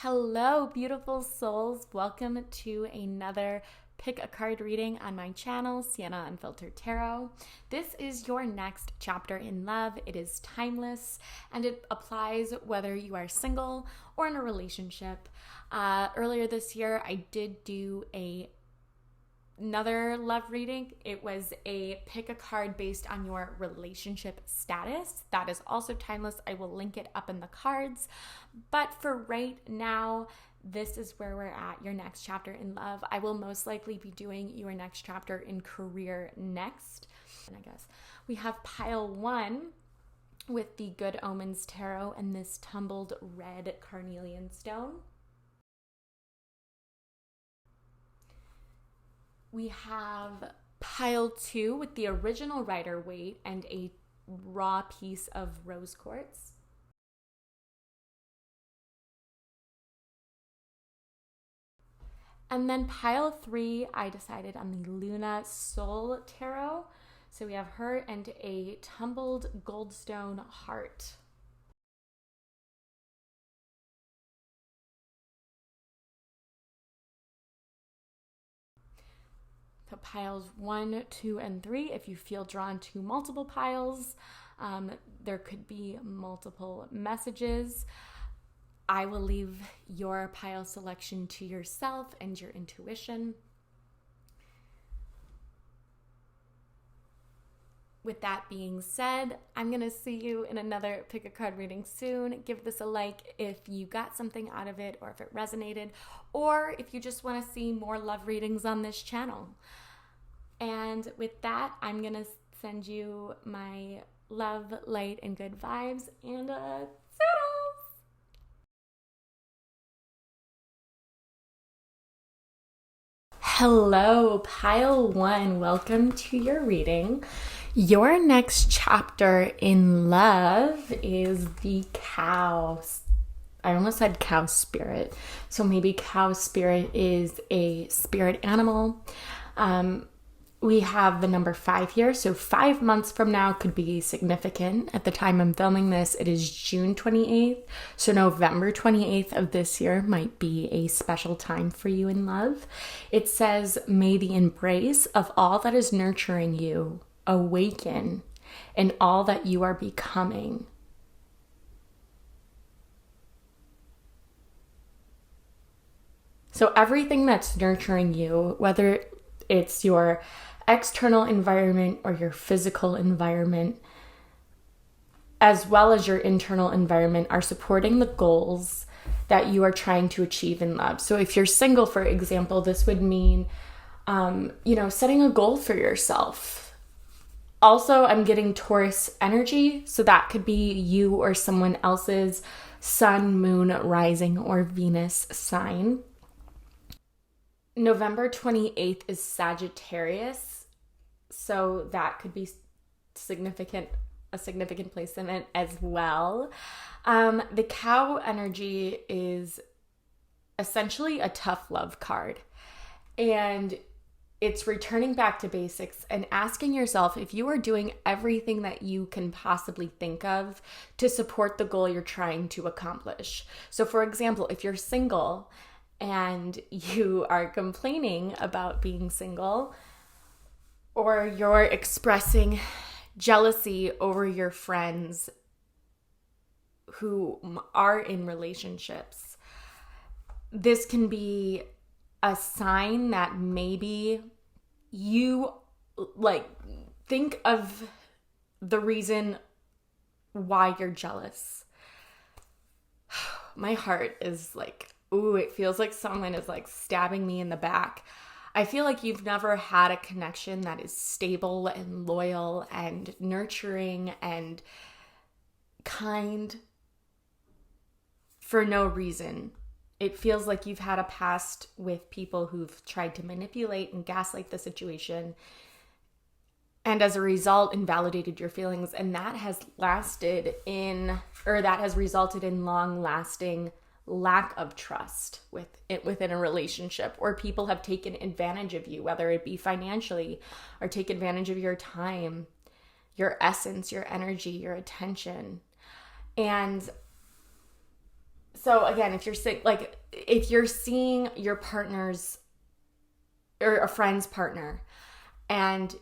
Hello, beautiful souls. Welcome to another pick a card reading on my channel, Sienna Unfiltered Tarot. This is your next chapter in love. It is timeless and it applies whether you are single or in a relationship. Earlier this year, I did do another love reading. It was a pick a card based on your relationship status. That is also timeless. I will link it up in the cards. But for right now, this is where we're at, your next chapter in love. I will most likely be doing your next chapter in career next. And I guess we have pile 1 with the Good Omens Tarot and this tumbled red carnelian stone. We have pile 2 with the original Rider-Waite and a raw piece of rose quartz. And then pile 3, I decided on the Luna Soul Tarot. So we have her and a tumbled goldstone heart. So piles 1, 2, and 3, if you feel drawn to multiple piles, there could be multiple messages. I will leave your pile selection to yourself and your intuition. With that being said, I'm going to see you in another pick a card reading soon. Give this a like if you got something out of it or if it resonated, or if you just want to see more love readings on this channel. And with that, I'm going to send you my love, light, and good vibes, and toodles! Hello, pile 1. Welcome to your reading. Your next chapter in love is the cow. I almost said cow spirit. So maybe cow spirit is a spirit animal. We have the number 5 here. So 5 months from now could be significant. At the time I'm filming this, it is June 28th. So November 28th of this year might be a special time for you in love. It says, may the embrace of all that is nurturing you awaken in all that you are becoming. So everything that's nurturing you, whether it's your external environment or your physical environment, as well as your internal environment, are supporting the goals that you are trying to achieve in love. So if you're single, for example, this would mean, setting a goal for yourself. Also, I'm getting Taurus energy, so that could be you or someone else's sun, moon, rising, or Venus sign. November 28th is Sagittarius, so that could be a significant place in it as well. The cow energy is essentially a tough love card, and it's returning back to basics and asking yourself if you are doing everything that you can possibly think of to support the goal you're trying to accomplish. So for example, if you're single and you are complaining about being single, or you're expressing jealousy over your friends who are in relationships, this can be a sign that maybe you think of the reason why you're jealous. My heart is ooh, it feels like someone is stabbing me in the back. I feel like you've never had a connection that is stable and loyal and nurturing and kind for no reason. It feels like you've had a past with people who've tried to manipulate and gaslight the situation, and as a result invalidated your feelings, and that has resulted in long-lasting lack of trust within a relationship, or people have taken advantage of you, whether it be financially or take advantage of your time, your essence, your energy, your attention. And So again, if you're seeing your partner's or a friend's partner and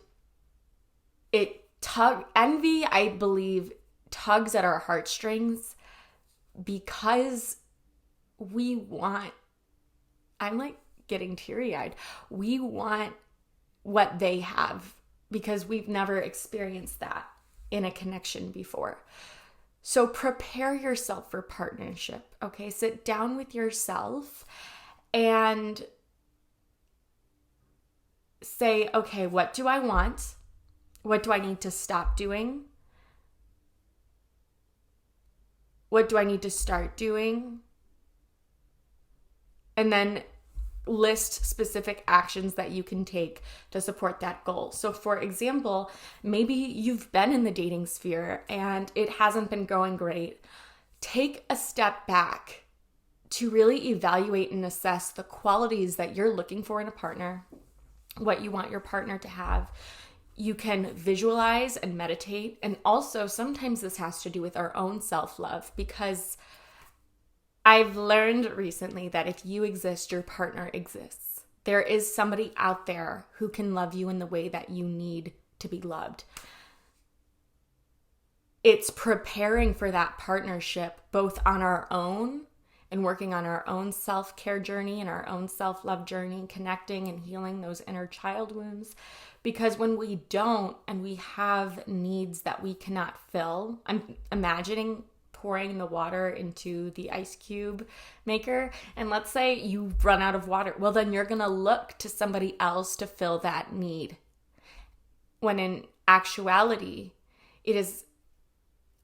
envy, I believe, tugs at our heartstrings because I'm like getting teary-eyed. We want what they have because we've never experienced that in a connection before. So prepare yourself for partnership, okay? Sit down with yourself and say, okay, what do I want? What do I need to stop doing? What do I need to start doing? And then list specific actions that you can take to support that goal. So for example, maybe you've been in the dating sphere and it hasn't been going great. Take a step back to really evaluate and assess the qualities that you're looking for in a partner, what you want your partner to have. You can visualize and meditate. And also sometimes this has to do with our own self-love, because I've learned recently that if you exist, your partner exists. There is somebody out there who can love you in the way that you need to be loved. It's preparing for that partnership, both on our own and working on our own self-care journey and our own self-love journey, connecting and healing those inner child wounds. Because when we don't and we have needs that we cannot fill, I'm imagining pouring the water into the ice cube maker, and let's say you run out of water. Well, then you're going to look to somebody else to fill that need. When in actuality, it is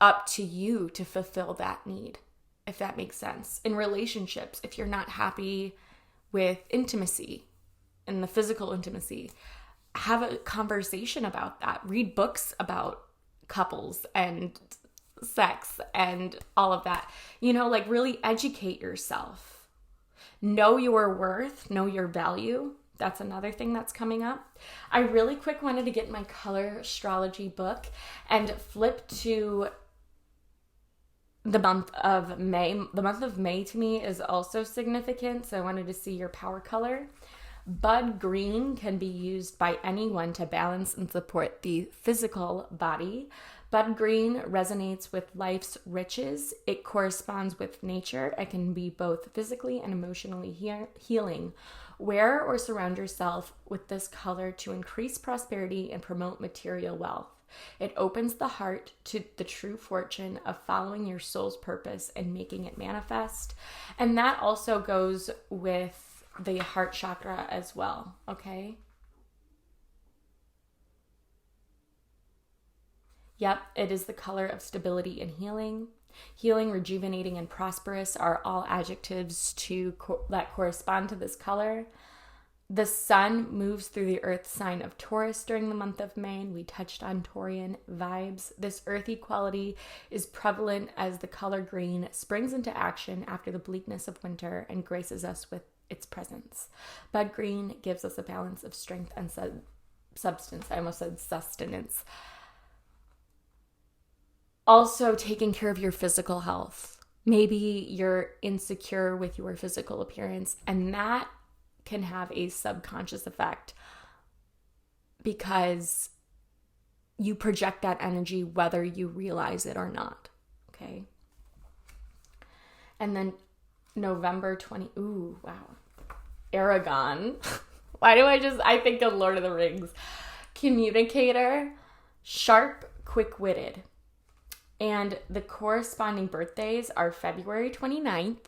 up to you to fulfill that need, if that makes sense. In relationships, if you're not happy with intimacy and the physical intimacy, have a conversation about that. Read books about couples and sex and all of that. Like really educate yourself. Know your worth, know your value. That's another thing that's coming up. I really quick wanted to get my color astrology book and flip to the month of May. The month of May to me is also significant, so I wanted to see your power color. Bud green can be used by anyone to balance and support the physical body. Bud green resonates with life's riches. It corresponds with nature. It can be both physically and emotionally healing. Wear or surround yourself with this color to increase prosperity and promote material wealth. It opens the heart to the true fortune of following your soul's purpose and making it manifest. And that also goes with the heart chakra as well, okay? Yep, it is the color of stability and healing. Healing, rejuvenating, and prosperous are all adjectives that correspond to this color. The sun moves through the earth sign of Taurus during the month of May, and we touched on Taurian vibes. This earthy quality is prevalent as the color green springs into action after the bleakness of winter and graces us with its presence. Bud green gives us a balance of strength and substance. I almost said sustenance. Also, taking care of your physical health. Maybe you're insecure with your physical appearance, and that can have a subconscious effect because you project that energy whether you realize it or not, okay? And then November 20, ooh, wow. Aragon. Why do I think of Lord of the Rings? Communicator, sharp, quick-witted. And the corresponding birthdays are February 29th,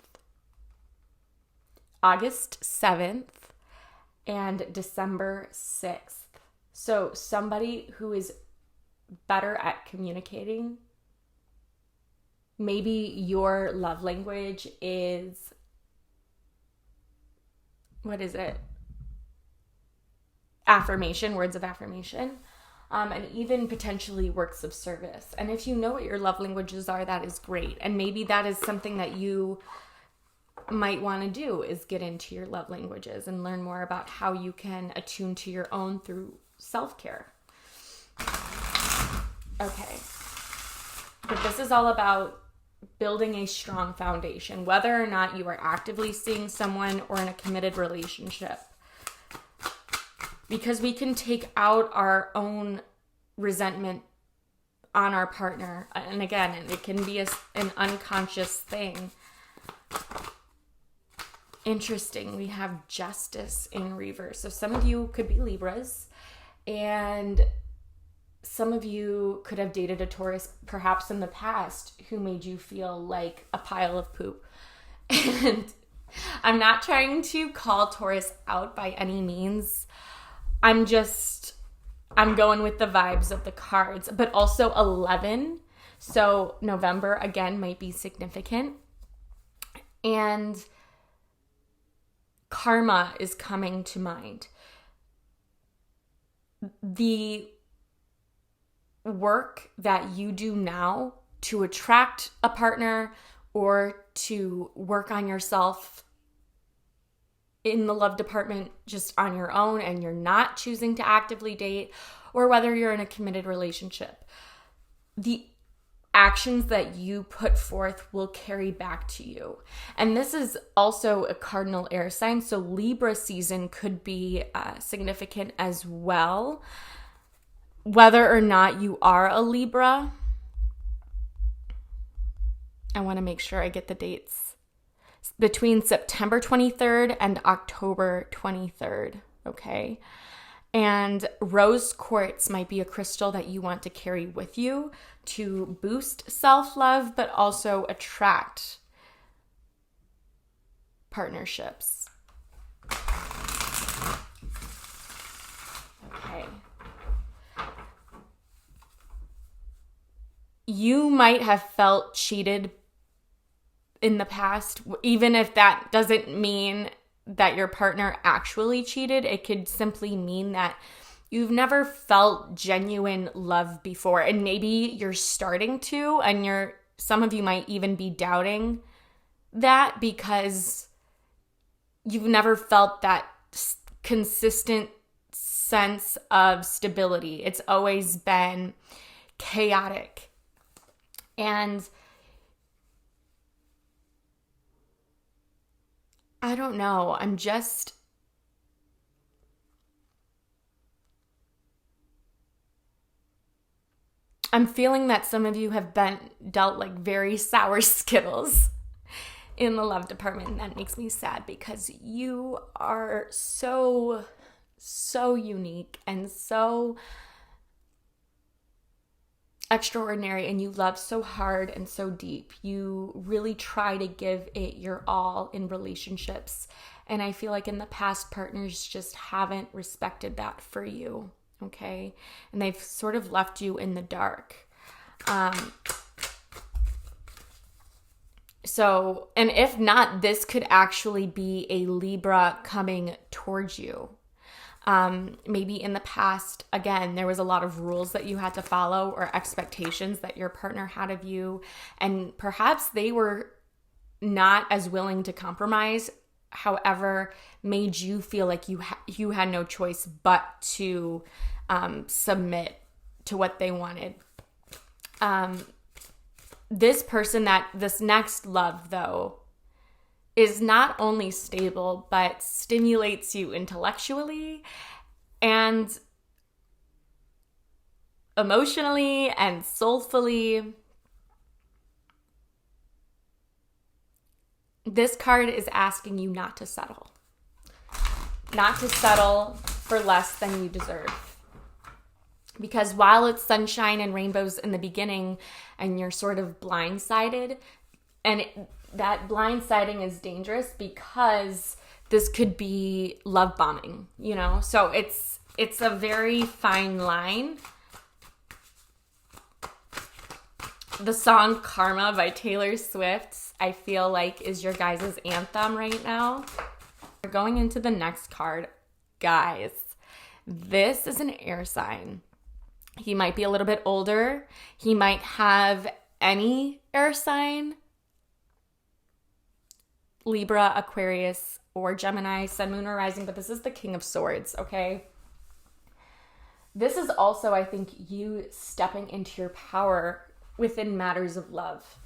August 7th, and December 6th. So somebody who is better at communicating, maybe your love language is, what is it? Affirmation, words of affirmation. And even potentially works of service. And if you know what your love languages are, that is great. And maybe that is something that you might want to do, is get into your love languages and learn more about how you can attune to your own through self-care. Okay. But this is all about building a strong foundation, whether or not you are actively seeing someone or in a committed relationship. Because we can take out our own resentment on our partner. And again, it can be an unconscious thing. Interesting, we have justice in reverse. So some of you could be Libras, and some of you could have dated a Taurus perhaps in the past who made you feel like a pile of poop. And I'm not trying to call Taurus out by any means. I'm going with the vibes of the cards, but also 11. So November again might be significant. And karma is coming to mind. The work that you do now to attract a partner or to work on yourself in the love department just on your own and you're not choosing to actively date, or whether you're in a committed relationship, the actions that you put forth will carry back to you. And this is also a cardinal air sign, so Libra season could be significant as well. Whether or not you are a Libra, I want to make sure I get the dates. Between September 23rd and October 23rd, okay? And rose quartz might be a crystal that you want to carry with you to boost self-love, but also attract partnerships. Okay. You might have felt cheated in the past, even if that doesn't mean that your partner actually cheated. It could simply mean that you've never felt genuine love before, and maybe you're starting to, and some of you might even be doubting that because you've never felt that consistent sense of stability. It's always been chaotic. And I don't know. I'm feeling that some of you have been dealt like very sour Skittles in the love department. And that makes me sad because you are so unique and so extraordinary, and you love so hard and so deep. You really try to give it your all in relationships. And I feel like in the past, partners just haven't respected that for you, okay? And they've sort of left you in the dark. So, and if not, this could actually be a Libra coming towards you. Maybe in the past, again, there was a lot of rules that you had to follow or expectations that your partner had of you. And perhaps they were not as willing to compromise, however, made you feel like you had no choice but to submit to what they wanted. This next love, though, is not only stable, but stimulates you intellectually and emotionally and soulfully. This card is asking you not to settle. Not to settle for less than you deserve. Because while it's sunshine and rainbows in the beginning and you're sort of blindsided, and that blindsiding is dangerous because this could be love bombing, you know? So it's a very fine line. The song Karma by Taylor Swift, I feel like, is your guys' anthem right now. We're going into the next card. Guys, this is an air sign. He might be a little bit older. He might have any air sign. Libra, Aquarius, or Gemini, Sun, Moon, or Rising, but this is the King of Swords, okay? This is also, I think, you stepping into your power within matters of love.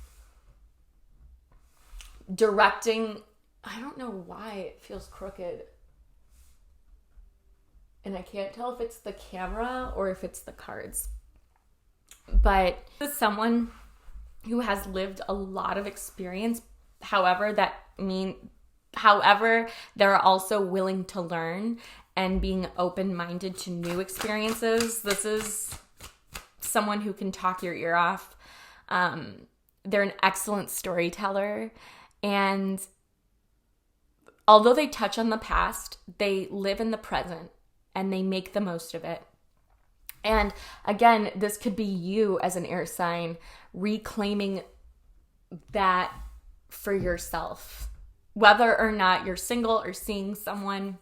directing. I don't know why it feels crooked. And I can't tell if it's the camera or if it's the cards. But this is someone who has lived a lot of experience. However, they're also willing to learn and being open-minded to new experiences. This is someone who can talk your ear off. They're an excellent storyteller. And although they touch on the past, they live in the present and they make the most of it. And again, this could be you as an air sign reclaiming that for yourself, whether or not you're single or seeing someone.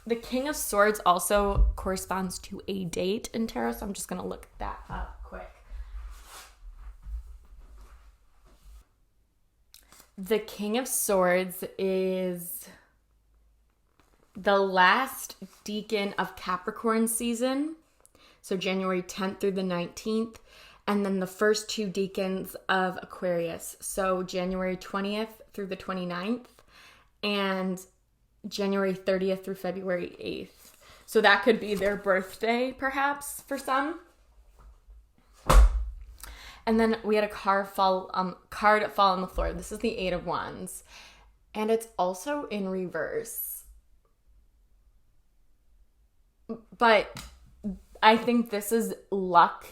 The King of Swords also corresponds to a date in tarot, so I'm just going to look that up quick. The King of Swords is the last decan of Capricorn season, so January 10th through the 19th, and then the first two decans of Aquarius, so January 20th through the 29th, and January 30th through February 8th. So that could be their birthday, perhaps, for some. And then we had a card fall on the floor. This is the Eight of Wands. And it's also in reverse. But I think this is luck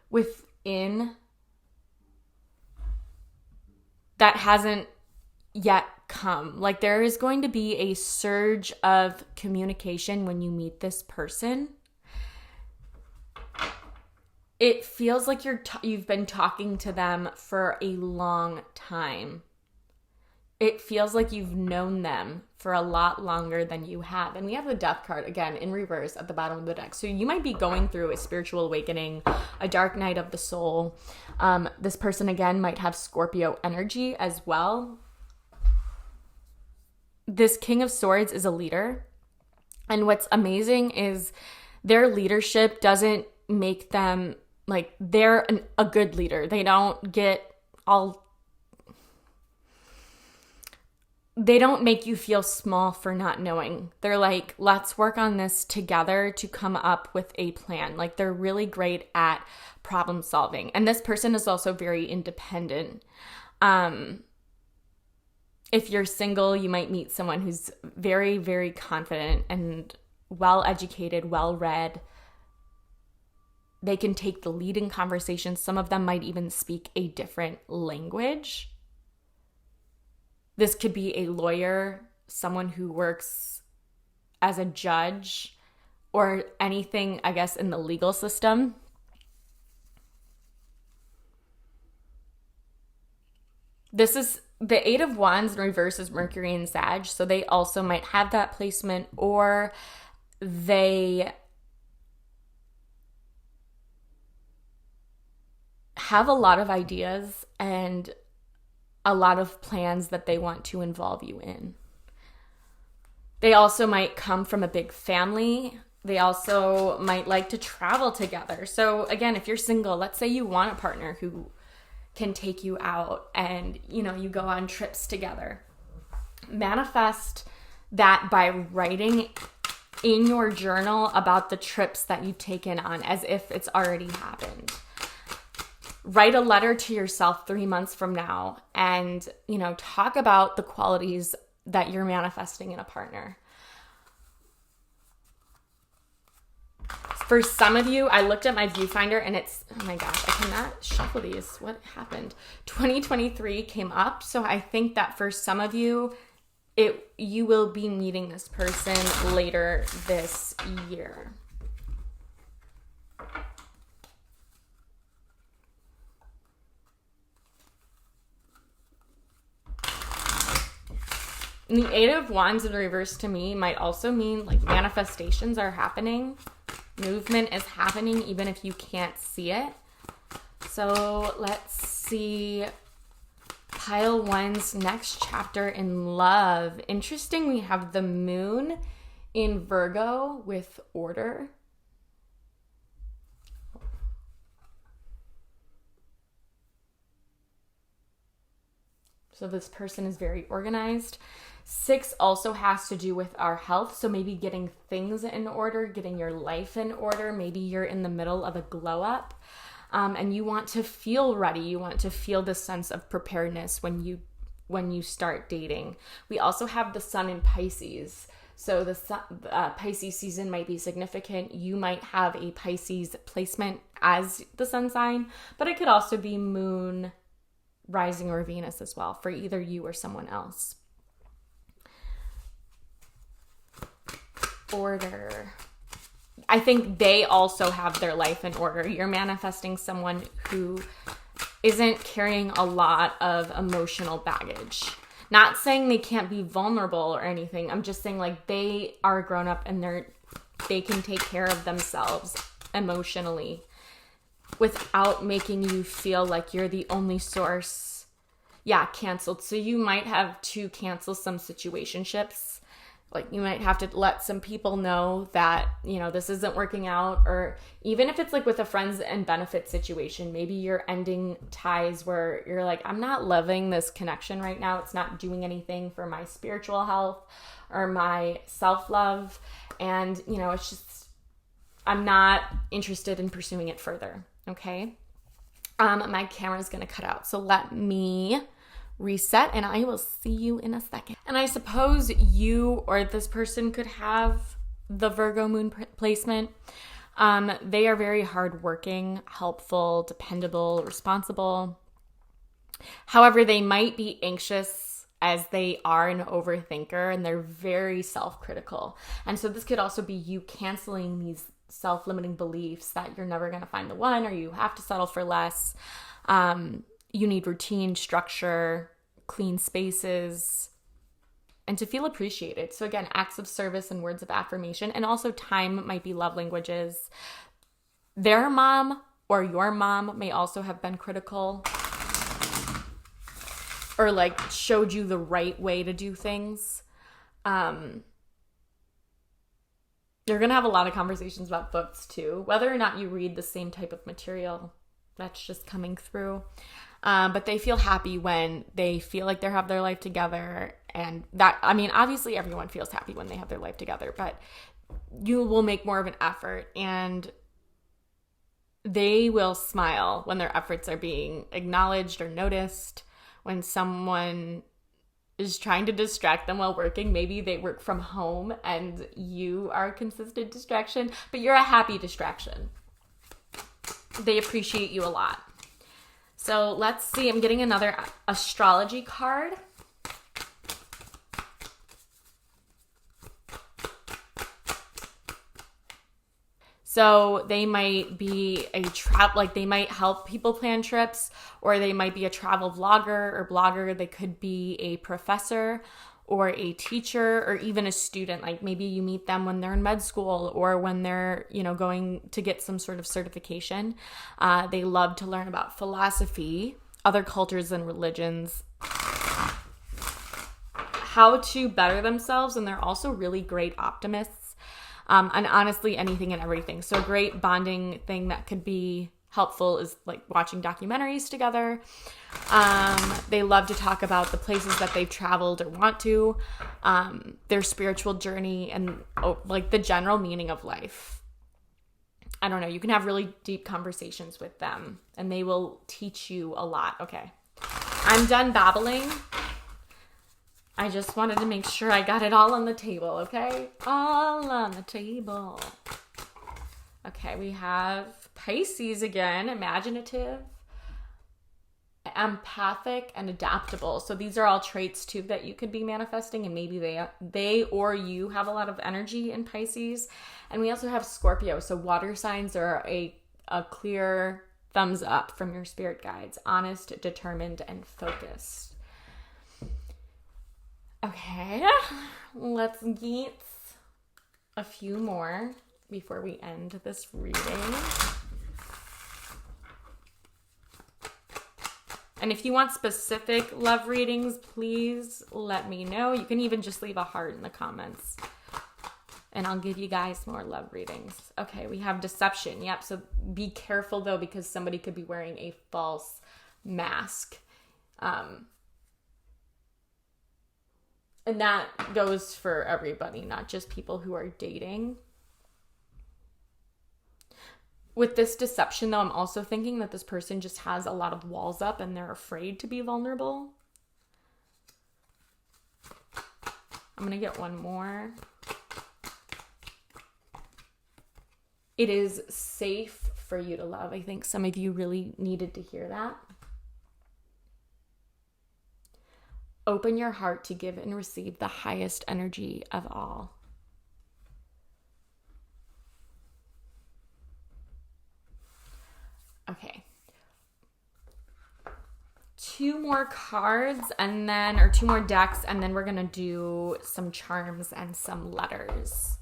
within that hasn't yet come. Like, there is going to be a surge of communication when you meet this person. It feels like you've been talking to them for a long time. It feels like you've known them for a lot longer than you have. And we have the Death card, again, in reverse at the bottom of the deck. So you might be going through a spiritual awakening, a dark night of the soul. This person, again, might have Scorpio energy as well. This King of Swords is a leader. And what's amazing is their leadership doesn't make them, like, they're a good leader. They don't make you feel small for not knowing. They're like, let's work on this together to come up with a plan. Like, they're really great at problem solving. And this person is also very independent. If you're single, you might meet someone who's very, very confident and well-educated, well-read. They can take the lead in conversations. Some of them might even speak a different language. This could be a lawyer, someone who works as a judge, or anything, I guess, in the legal system. This is the Eight of Wands in reverse is Mercury and Sag, so they also might have that placement, or they have a lot of ideas and a lot of plans that they want to involve you in. They also might come from a big family. They also might like to travel together. So again, if you're single, let's say you want a partner who can take you out and, you go on trips together. Manifest that by writing in your journal about the trips that you've taken on as if it's already happened. Write a letter to yourself 3 months from now and, talk about the qualities that you're manifesting in a partner. For some of you, I looked at my viewfinder and it's, oh my gosh, I cannot shuffle these. What happened? 2023 came up. So I think that for some of you, you will be meeting this person later this year. And the Eight of Wands in reverse to me might also mean like manifestations are happening. Movement is happening even if you can't see it. So let's see pile one's next chapter in love. Interesting, we have the moon in Virgo with order. So this person is very organized. 6 also has to do with our health. So maybe getting things in order, getting your life in order. Maybe you're in the middle of a glow up, and you want to feel ready. You want to feel the sense of preparedness when you start dating. We also have the sun in Pisces. So the Pisces season might be significant. You might have a Pisces placement as the sun sign, but it could also be moon, rising, or Venus as well for either you or someone else. Order. I think they also have their life in order. You're manifesting someone who isn't carrying a lot of emotional baggage. Not saying they can't be vulnerable or anything. I'm just saying like they are grown up and they can take care of themselves emotionally without making you feel like you're the only source. Yeah, canceled. So you might have to cancel some situationships. Like you might have to let some people know that, this isn't working out, or even if it's like with a friends and benefits situation, maybe you're ending ties where you're like, I'm not loving this connection right now. It's not doing anything for my spiritual health or my self-love. And, it's just, I'm not interested in pursuing it further. Okay. My camera's going to cut out. So let me reset and I will see you in a second. And I suppose you or this person could have the Virgo moon placement. They are very hardworking, helpful, dependable, responsible. However, they might be anxious as they are an overthinker and they're very self-critical. And so this could also be you canceling these self-limiting beliefs that you're never going to find the one or you have to settle for less. You need routine, structure, clean spaces, and to feel appreciated. So again, acts of service and words of affirmation, and also time might be love languages. Their mom or your mom may also have been critical or like showed you the right way to do things. You're going to have a lot of conversations about books too, whether or not you read the same type of material. That's just coming through. But they feel happy when they feel like they have their life together. And that, obviously everyone feels happy when they have their life together, but you will make more of an effort and they will smile when their efforts are being acknowledged or noticed. When someone is trying to distract them while working, maybe they work from home and you are a consistent distraction, but you're a happy distraction. They appreciate you a lot. So let's see, I'm getting another astrology card. So they might be they might help people plan trips, or they might be a travel vlogger or blogger. They could be a professor or a teacher or even a student. Like maybe you meet them when they're in med school or when they're, going to get some sort of certification. They love to learn about philosophy, other cultures and religions, how to better themselves. And they're also really great optimists. And honestly, anything and everything. So a great bonding thing that could be helpful is like watching documentaries together. They love to talk about the places that they've traveled or want to, their spiritual journey, and like the general meaning of life. I don't know. You can have really deep conversations with them and they will teach you a lot. Okay. I'm done babbling. I just wanted to make sure I got it all on the table. Okay. All on the table. Okay. We have Pisces again, imaginative, empathic, and adaptable. So these are all traits too that you could be manifesting, and maybe they or you have a lot of energy in Pisces. And we also have Scorpio. So water signs are a clear thumbs up from your spirit guides, honest, determined, and focused. Okay, let's get a few more before we end this reading. And if you want specific love readings, please let me know. You can even just leave a heart in the comments and I'll give you guys more love readings. Okay, we have deception. Yep, so be careful though, because somebody could be wearing a false mask. And that goes for everybody, not just people who are dating. With this deception, though, I'm also thinking that this person just has a lot of walls up and they're afraid to be vulnerable. I'm going to get one more. It is safe for you to love. I think some of you really needed to hear that. Open your heart to give and receive the highest energy of all. Okay. 2 more cards and then, or 2 more decks, and then we're going to do some charms and some letters.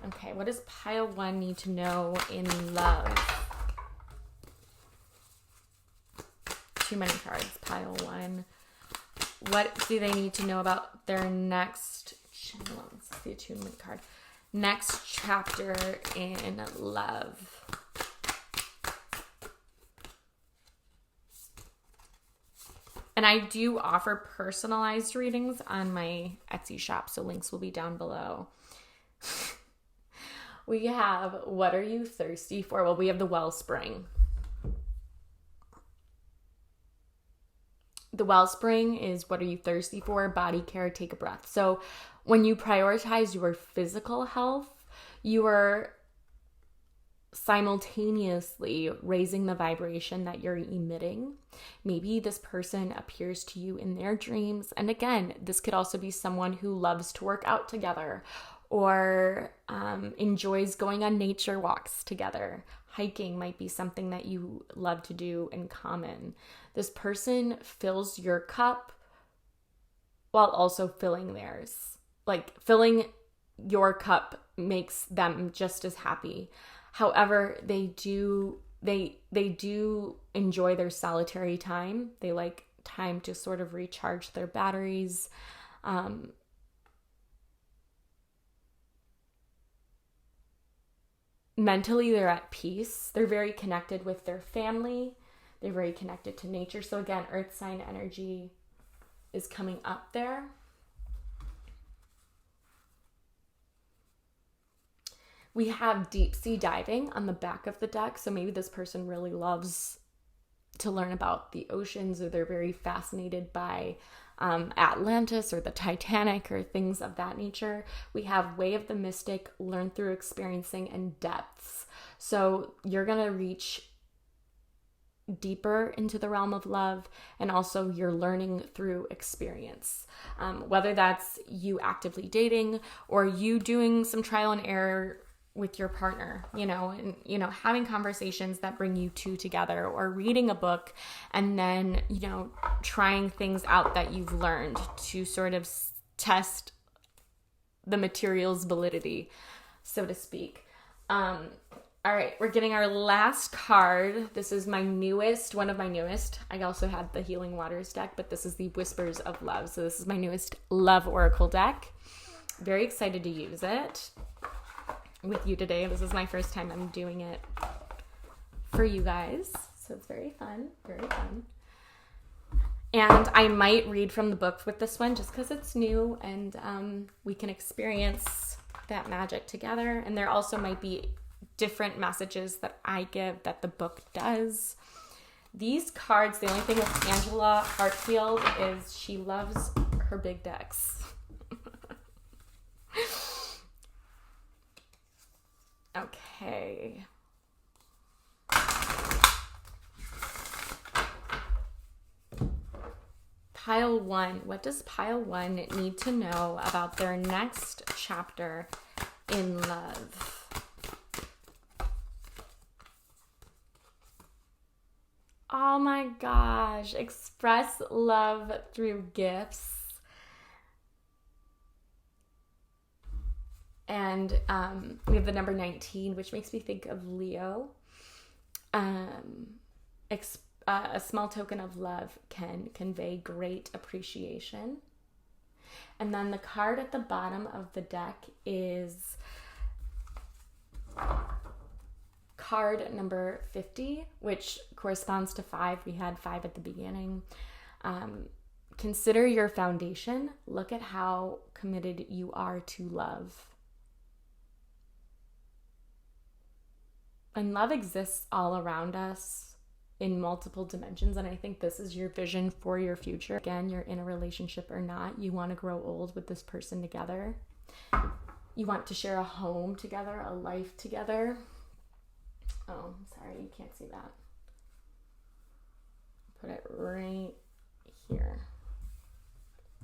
Okay, what does pile 1 need to know in love? Too many cards, pile 1. What do they need to know about their next, let's see, attunement card. Next chapter in love. And I do offer personalized readings on my Etsy shop, so links will be down below. We have, what are you thirsty for? Well, we have the wellspring. The wellspring is, what are you thirsty for? Body care, take a breath. So when you prioritize your physical health, you are simultaneously raising the vibration that you're emitting. Maybe this person appears to you in their dreams. And again, this could also be someone who loves to work out together or enjoys going on nature walks together. Hiking might be something that you love to do in common. This person fills your cup while also filling theirs. Like, filling your cup makes them just as happy. However, they do enjoy their solitary time. They like time to sort of recharge their batteries. Mentally, they're at peace. They're very connected with their family. They're very connected to nature. So again, earth sign energy is coming up there. We have deep sea diving on the back of the deck. So maybe this person really loves to learn about the oceans, or they're very fascinated by Atlantis or the Titanic or things of that nature. We have way of the mystic, learn through experiencing, and depths. So you're going to reach deeper into the realm of love, and also you're learning through experience. Whether that's you actively dating or you doing some trial and error with your partner, and having conversations that bring you two together, or reading a book and then, trying things out that you've learned to sort of test the material's validity, so to speak. All right, we're getting our last card. This is one of my newest. I also had the Healing Waters deck, but this is the Whispers of Love. So this is my newest Love Oracle deck. Very excited to use it with you today. This is my first time I'm doing it for you guys. So it's very fun, very fun. And I might read from the book with this one just because it's new, and we can experience that magic together. And there also might be different messages that I give that the book does. These cards, the only thing with Angela Hartfield is she loves her big decks. Okay. Pile 1. What does pile 1 need to know about their next chapter in love? Oh my gosh. Express love through gifts. And we have the number 19, which makes me think of Leo. A small token of love can convey great appreciation. And then the card at the bottom of the deck is card number 50, which corresponds to 5. We had 5 at the beginning. Consider your foundation. Look at how committed you are to love. And love exists all around us in multiple dimensions. And I think this is your vision for your future. Again, you're in a relationship or not. You want to grow old with this person together. You want to share a home together, a life together. Oh, sorry, you can't see that. Put it right here.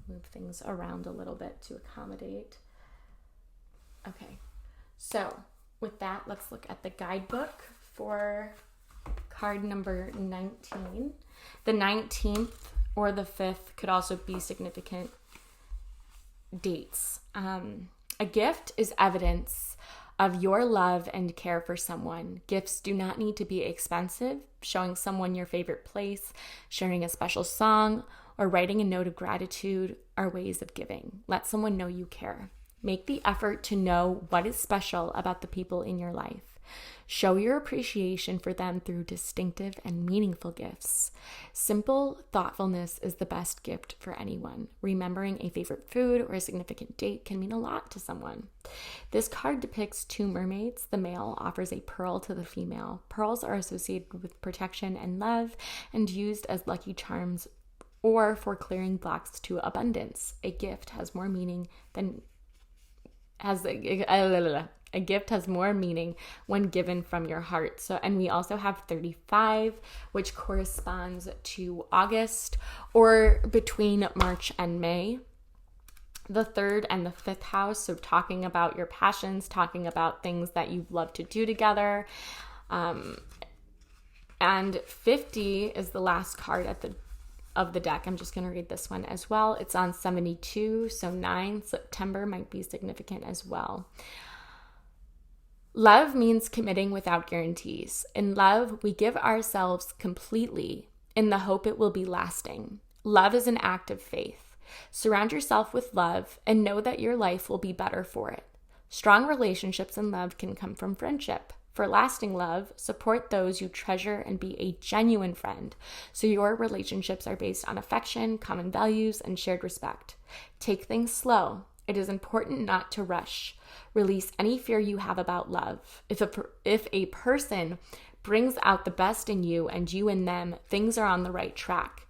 Move things around a little bit to accommodate. Okay, so with that, let's look at the guidebook for card number 19. The 19th or the 5th could also be significant dates. A gift is evidence of your love and care for someone. Gifts do not need to be expensive. Showing someone your favorite place, sharing a special song, or writing a note of gratitude are ways of giving. Let someone know you care. Make the effort to know what is special about the people in your life. Show your appreciation for them through distinctive and meaningful gifts. Simple thoughtfulness is the best gift for anyone. Remembering a favorite food or a significant date can mean a lot to someone. This card depicts 2 mermaids. The male offers a pearl to the female. Pearls are associated with protection and love and used as lucky charms or for clearing blocks to abundance. A gift has more meaning a gift has more meaning when given from your heart. So, and we also have 35, which corresponds to August or between March and May. The 3rd and the 5th house, so talking about your passions, talking about things that you love to do together. And 50 is the last card of the deck. I'm just going to read this one as well. It's on 72, so 9 September might be significant as well. Love means committing without guarantees. In love, we give ourselves completely in the hope it will be lasting. Love is an act of faith. Surround yourself with love and know that your life will be better for it. Strong relationships and love can come from friendship. For lasting love, support those you treasure and be a genuine friend, so your relationships are based on affection, common values, and shared respect. Take things slow. It is important not to rush. Release any fear you have about love. If a person brings out the best in you and you in them, things are on the right track.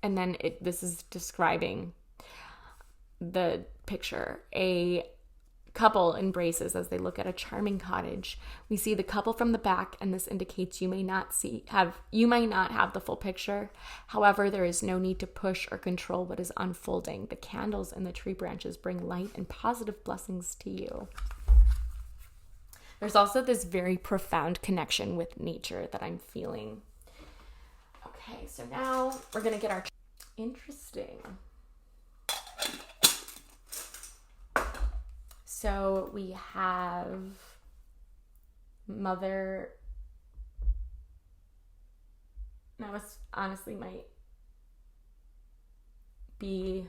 And then this is describing the picture. A couple embraces as they look at a charming cottage. We see the couple from the back, and this indicates you might not have the full picture. However, there is no need to push or control what is unfolding. The candles and the tree branches bring light and positive blessings to you. There's also this very profound connection with nature that I'm feeling. Okay, so now we're gonna get our interesting. So we have Mother. Now this honestly might be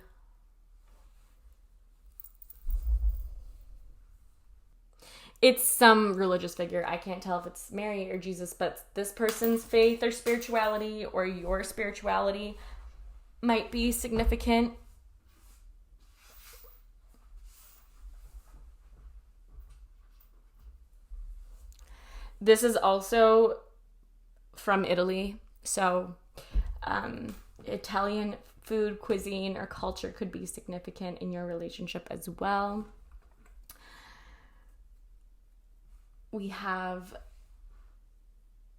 it's some religious figure. I can't tell if it's Mary or Jesus, but this person's faith or spirituality or your spirituality might be significant. This is also from Italy, so Italian food, cuisine, or culture could be significant in your relationship as well. We have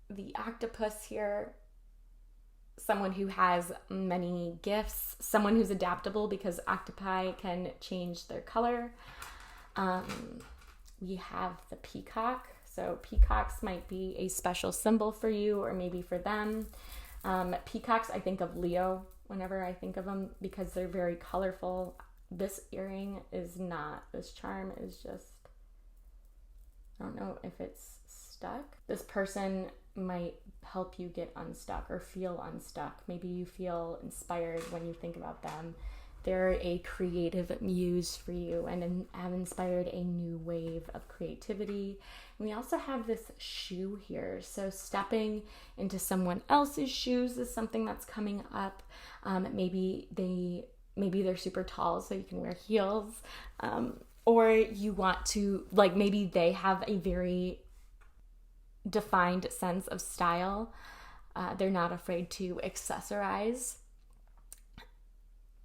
the octopus here, someone who has many gifts, someone who's adaptable because octopi can change their color. We have the peacock. So peacocks might be a special symbol for you or maybe for them. Peacocks, I think of Leo whenever I think of them because they're very colorful. This earring is not. This charm is just, I don't know if it's stuck. This person might help you get unstuck or feel unstuck. Maybe you feel inspired when you think about them They're a creative muse for you and have inspired a new wave of creativity. And we also have this shoe here. So stepping into someone else's shoes is something that's coming up. Maybe they're super tall, so you can wear heels. Or you want to, like, maybe they have a very defined sense of style. They're not afraid to accessorize.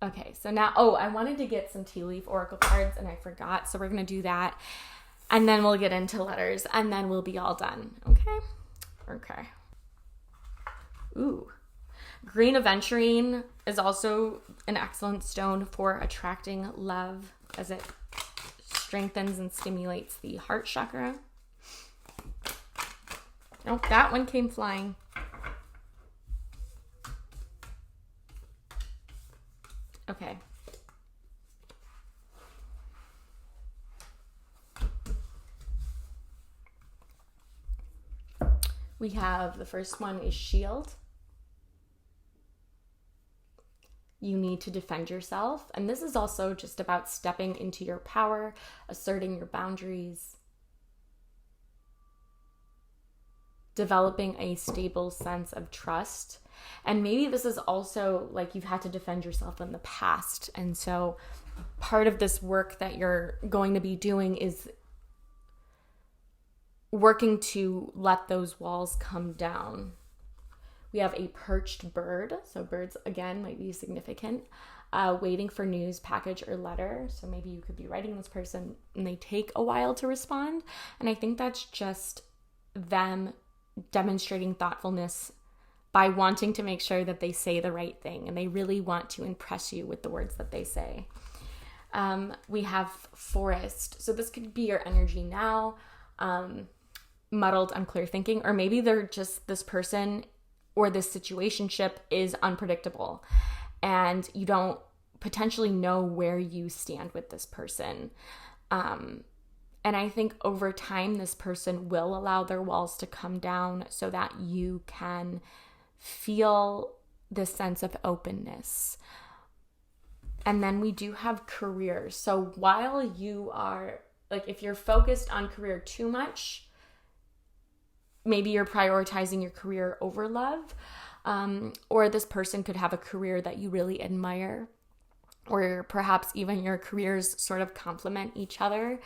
Okay, so now, I wanted to get some tea leaf oracle cards and I forgot, so we're going to do that. And then we'll get into letters and then we'll be all done. Okay. Ooh. Green aventurine is also an excellent stone for attracting love, as it strengthens and stimulates the heart chakra. Oh, that one came flying. Okay. We have, the first one is shield. You need to defend yourself. And this is also just about stepping into your power, asserting your boundaries, developing a stable sense of trust. And maybe this is also like you've had to defend yourself in the past. And so part of this work that you're going to be doing is working to let those walls come down. We have a perched bird. So birds, again, might be significant. Waiting for news, package, or letter. So maybe you could be writing this person and they take a while to respond. And I think that's just them demonstrating thoughtfulness by wanting to make sure that they say the right thing. And they really want to impress you with the words that they say. We have forest. So this could be your energy now. Muddled, unclear thinking. Or maybe they're just, this person or this situationship is unpredictable and you don't potentially know where you stand with this person. And I think over time, this person will allow their walls to come down so that you can feel this sense of openness. And then we do have career. So while you are, like, if you're focused on career too much, maybe you're prioritizing your career over love, or this person could have a career that you really admire, or perhaps even your careers sort of complement each other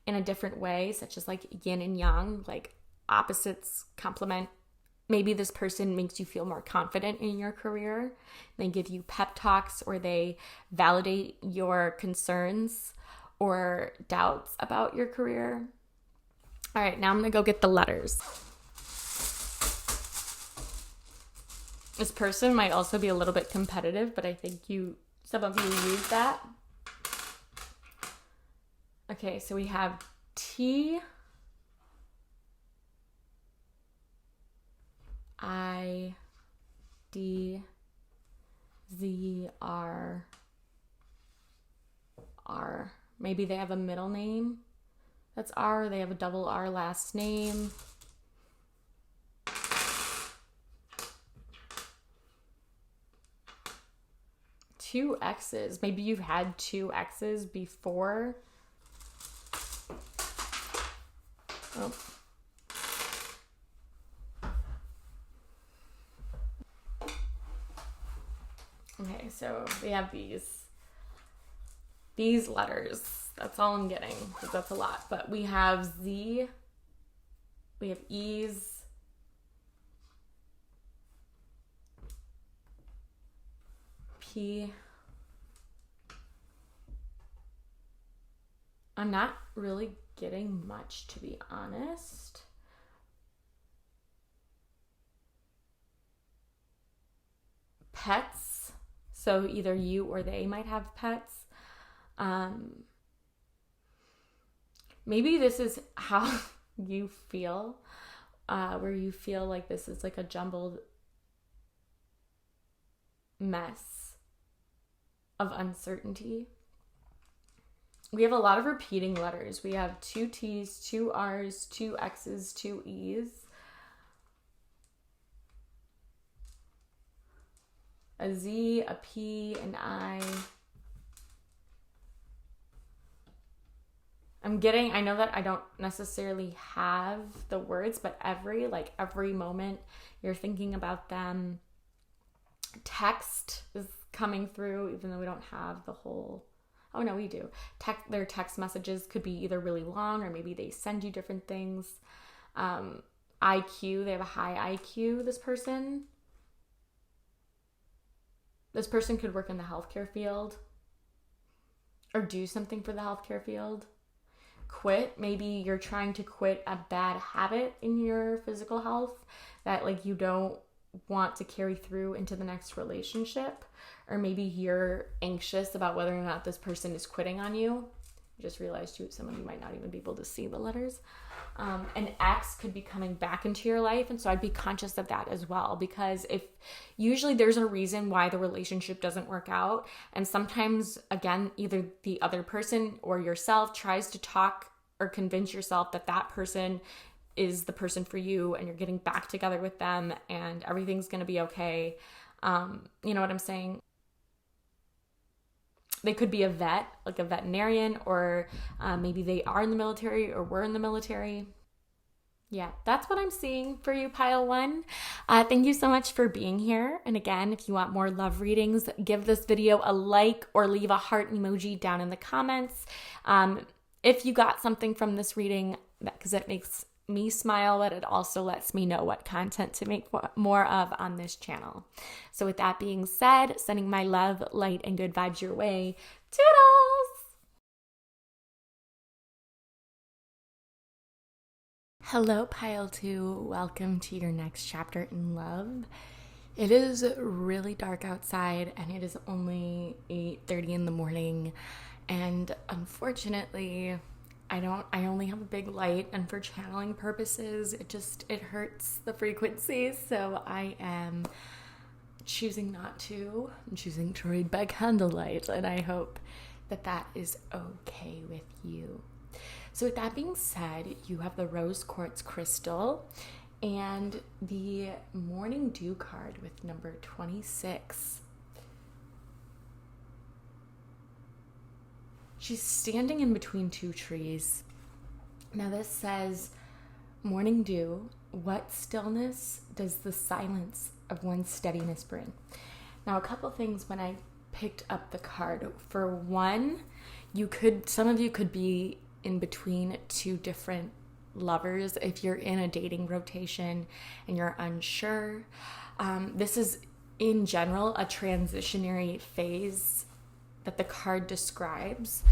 in a different way, such as like yin and yang, like opposites complement. Maybe this person makes you feel more confident in your career. They give you pep talks, or they validate your concerns or doubts about your career. All right, now I'm gonna go get the letters. This person might also be a little bit competitive, but I think some of you use that. Okay, so we have T, I, D, Z, R, R. Maybe they have a middle name that's R, or they have a double R last name. Two X's. Maybe you've had two X's before. Oh. Okay, so we have these letters. That's all I'm getting, because that's a lot. But we have Z, we have E's, P. I'm not really getting much, to be honest. Pets. So either you or they might have pets. Maybe this is how you feel, where you feel like this is like a jumbled mess of uncertainty. We have a lot of repeating letters. We have two T's, two R's, two X's, two E's, a Z, a P, an I, I know that I don't necessarily have the words, but every moment you're thinking about them. Text is coming through, even though we don't have the whole, oh no, we do. Their text messages could be either really long or maybe they send you different things. IQ, they have a high IQ, this person. This person could work in the healthcare field or do something for the healthcare field. Quit, maybe you're trying to quit a bad habit in your physical health that like you don't want to carry through into the next relationship, or maybe you're anxious about whether or not this person is quitting on you. I just realized someone you might not even be able to see the letters. An ex could be coming back into your life, and so I'd be conscious of that as well, because if usually there's a reason why the relationship doesn't work out, and sometimes again either the other person or yourself tries to talk or convince yourself that that person is the person for you and you're getting back together with them and everything's going to be okay. You know what I'm saying? They could be a vet, like a veterinarian, or maybe they are in the military or were in the military. Yeah, that's what I'm seeing for you, Pile 1. Thank you so much for being here. And again, if you want more love readings, give this video a like or leave a heart emoji down in the comments. If you got something from this reading, because it makes me smile, but it also lets me know what content to make more of on this channel. So with that being said, sending my love, light, and good vibes your way. Toodles! Hello, Pile 2. Welcome to your next chapter in love. It is really dark outside and it is only 8:30 in the morning. And unfortunately, I only have a big light, and for channeling purposes, it hurts the frequencies. So I am choosing not to. I'm choosing to read by candlelight, and I hope that that is okay with you. So with that being said, you have the rose quartz crystal and the morning dew card with number 26. She's standing in between two trees. Now this says, morning dew, what stillness does the silence of one's steadiness bring? Now a couple things when I picked up the card. For one, some of you could be in between two different lovers if you're in a dating rotation and you're unsure. This is in general a transitionary phase that the card describes.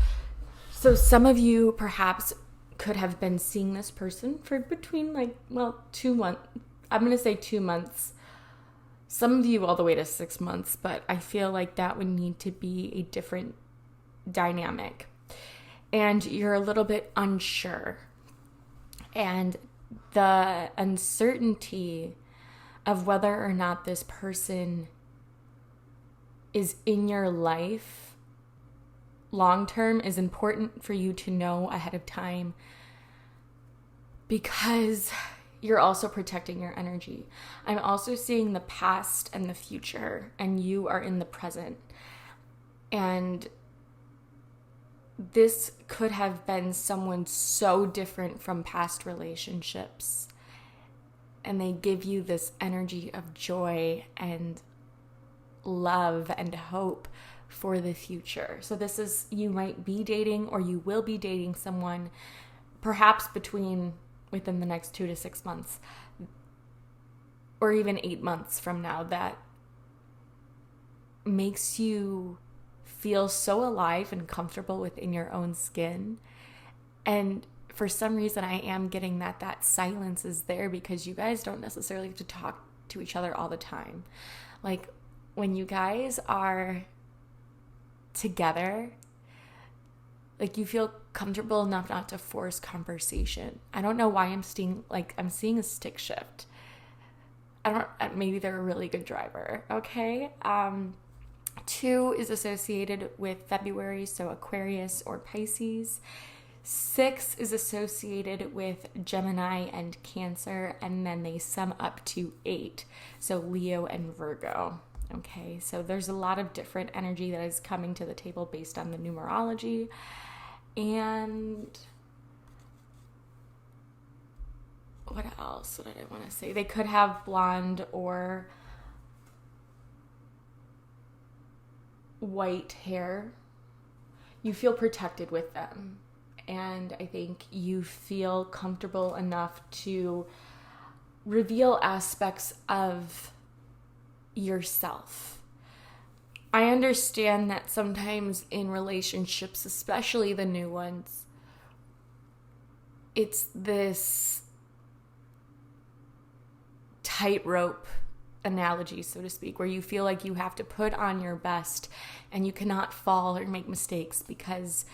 So some of you perhaps could have been seeing this person for between 2 months. I'm going to say 2 months. Some of you all the way to 6 months, but I feel like that would need to be a different dynamic. And you're a little bit unsure. And the uncertainty of whether or not this person is in your life long term is important for you to know ahead of time, because you're also protecting your energy. I'm also seeing the past and the future, and you are in the present. And this could have been someone so different from past relationships, and they give you this energy of joy and love and hope for the future. So this is, you might be dating or you will be dating someone perhaps within the next 2 to 6 months or even 8 months from now, that makes you feel so alive and comfortable within your own skin. And for some reason I am getting that silence is there because you guys don't necessarily have to talk to each other all the time. Like when you guys are together, like you feel comfortable enough not to force conversation. I don't know why I'm seeing a stick shift. Maybe they're a really good driver. Okay. 2 is associated with February, so Aquarius or Pisces. 6 is associated with Gemini and Cancer, and then they sum up to 8, so Leo and Virgo. Okay, so there's a lot of different energy that is coming to the table based on the numerology. And what else? What did I want to say? They could have blonde or white hair. You feel protected with them. And I think you feel comfortable enough to reveal aspects of yourself. I understand that sometimes in relationships, especially the new ones, it's this tightrope analogy, so to speak, where you feel like you have to put on your best and you cannot fall or make mistakes because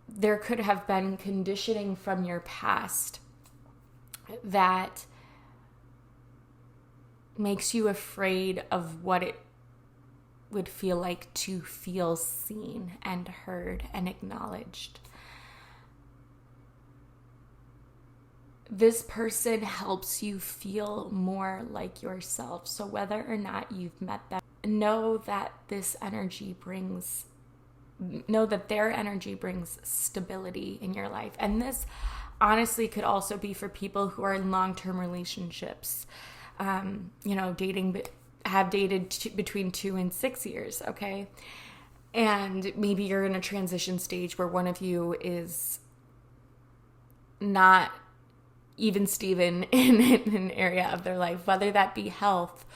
there could have been conditioning from your past that makes you afraid of what it would feel like to feel seen and heard and acknowledged. This person helps you feel more like yourself. So whether or not you've met them, know that their energy brings stability in your life. And this honestly could also be for people who are in long-term relationships, have dated between 2 and 6 years, okay? And maybe you're in a transition stage where one of you is not even Steven in an area of their life, whether that be health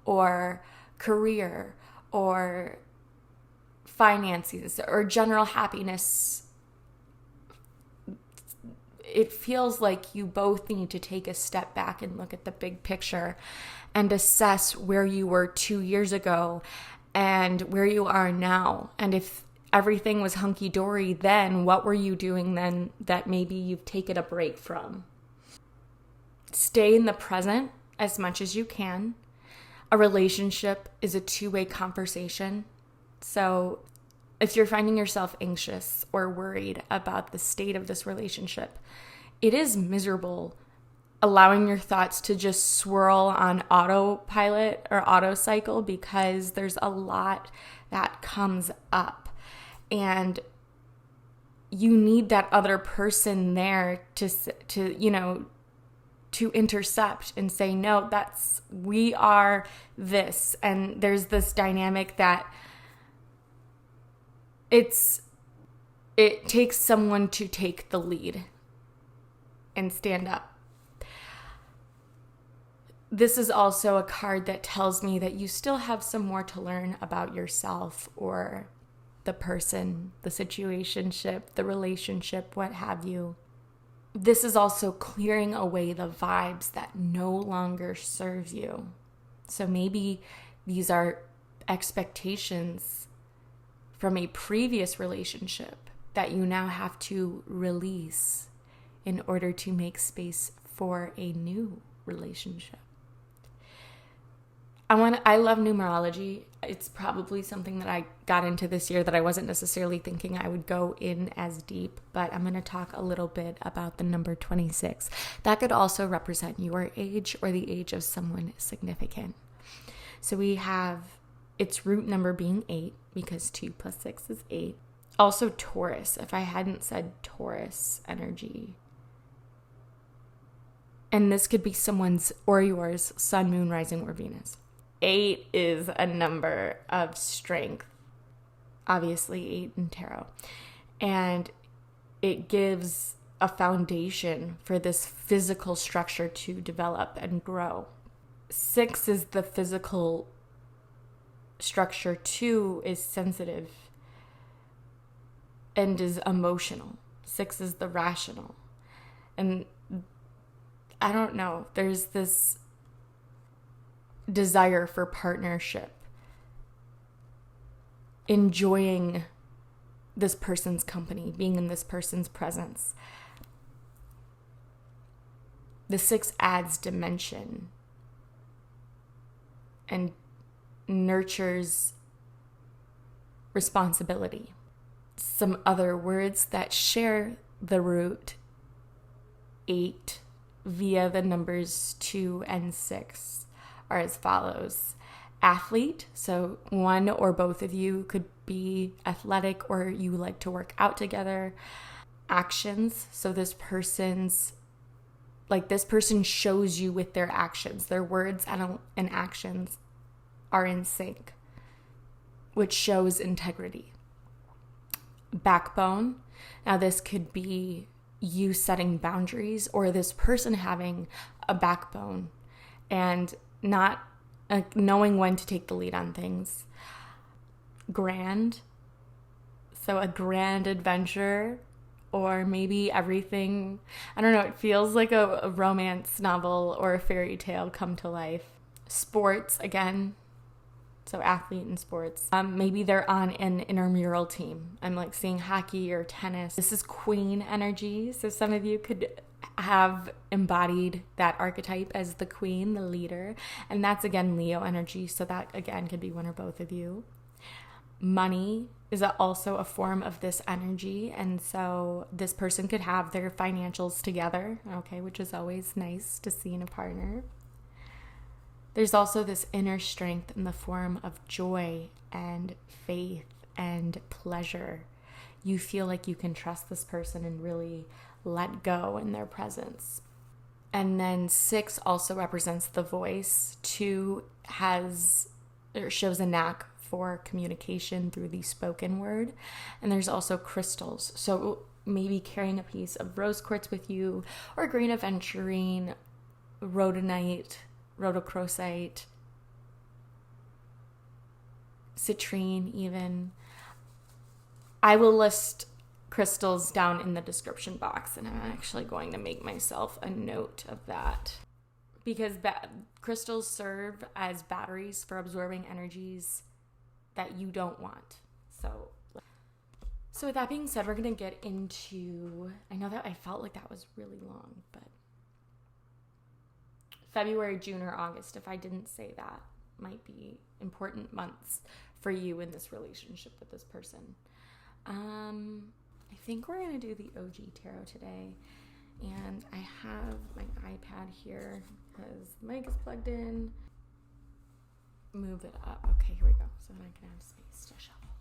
or career or finances or general happiness. It feels like you both need to take a step back and look at the big picture and assess where you were 2 years ago and where you are now. And if everything was hunky-dory then, what were you doing then that maybe you've taken a break from? Stay in the present as much as you can. A relationship is a two-way conversation. So if you're finding yourself anxious or worried about the state of this relationship, it is miserable allowing your thoughts to just swirl on autopilot or auto cycle because there's a lot that comes up. And you need that other person there to intercept and say, no, we are this. And there's this dynamic that it takes someone to take the lead and stand up. This is also a card that tells me that you still have some more to learn about yourself or the person, the situationship, the relationship, what have you. This is also clearing away the vibes that no longer serve you. So maybe these are expectations from a previous relationship that you now have to release in order to make space for a new relationship. I love numerology. It's probably something that I got into this year that I wasn't necessarily thinking I would go in as deep, but I'm going to talk a little bit about the number 26. That could also represent your age or the age of someone significant. So we have its root number being 8 because 2 plus 6 is 8. Also Taurus, if I hadn't said Taurus energy. And this could be someone's or yours, sun, moon, rising, or Venus. 8 is a number of strength, obviously 8 in tarot. And it gives a foundation for this physical structure to develop and grow. 6 is the physical structure. 2 is sensitive and is emotional. 6 is the rational. And I don't know, there's this desire for partnership, enjoying this person's company, being in this person's presence. The 6 adds dimension and nurtures responsibility. Some other words that share the root 8 via the numbers 2 and 6 are as follows. Athlete, so one or both of you could be athletic or you like to work out together. Actions, so this person's Like this person shows you with their actions, their words and actions are in sync, which shows integrity. Backbone. Now this could be you setting boundaries or this person having a backbone and not knowing when to take the lead on things. Grand. So a grand adventure, or maybe everything, I don't know, it feels like a romance novel or a fairy tale come to life. Sports, again, so athlete in sports. Maybe they're on an intramural team. I'm like seeing hockey or tennis. This is queen energy, so some of you could have embodied that archetype as the queen, the leader, and that's again Leo energy, so that again could be one or both of you. Money is also a form of this energy, and so this person could have their financials together, okay, which is always nice to see in a partner. There's also this inner strength in the form of joy and faith and pleasure. You feel like you can trust this person and really let go in their presence. And then 6 also represents the voice. 2 shows a knack for communication through the spoken word. And there's also crystals. So maybe carrying a piece of rose quartz with you, or green aventurine, rhodonite, rhodochrosite, citrine even. I will list crystals down in the description box, and I'm actually going to make myself a note of that, because crystals serve as batteries for absorbing energies that you don't want. So with that being said, we're going to get into, I know that I felt like that was really long, but February, June, or August, if I didn't say that, might be important months for you in this relationship with this person. I think we're going to do the OG Tarot today, and I have my iPad here because the mic is plugged in. Move it up. Okay, here we go, so then I can have space to shuffle.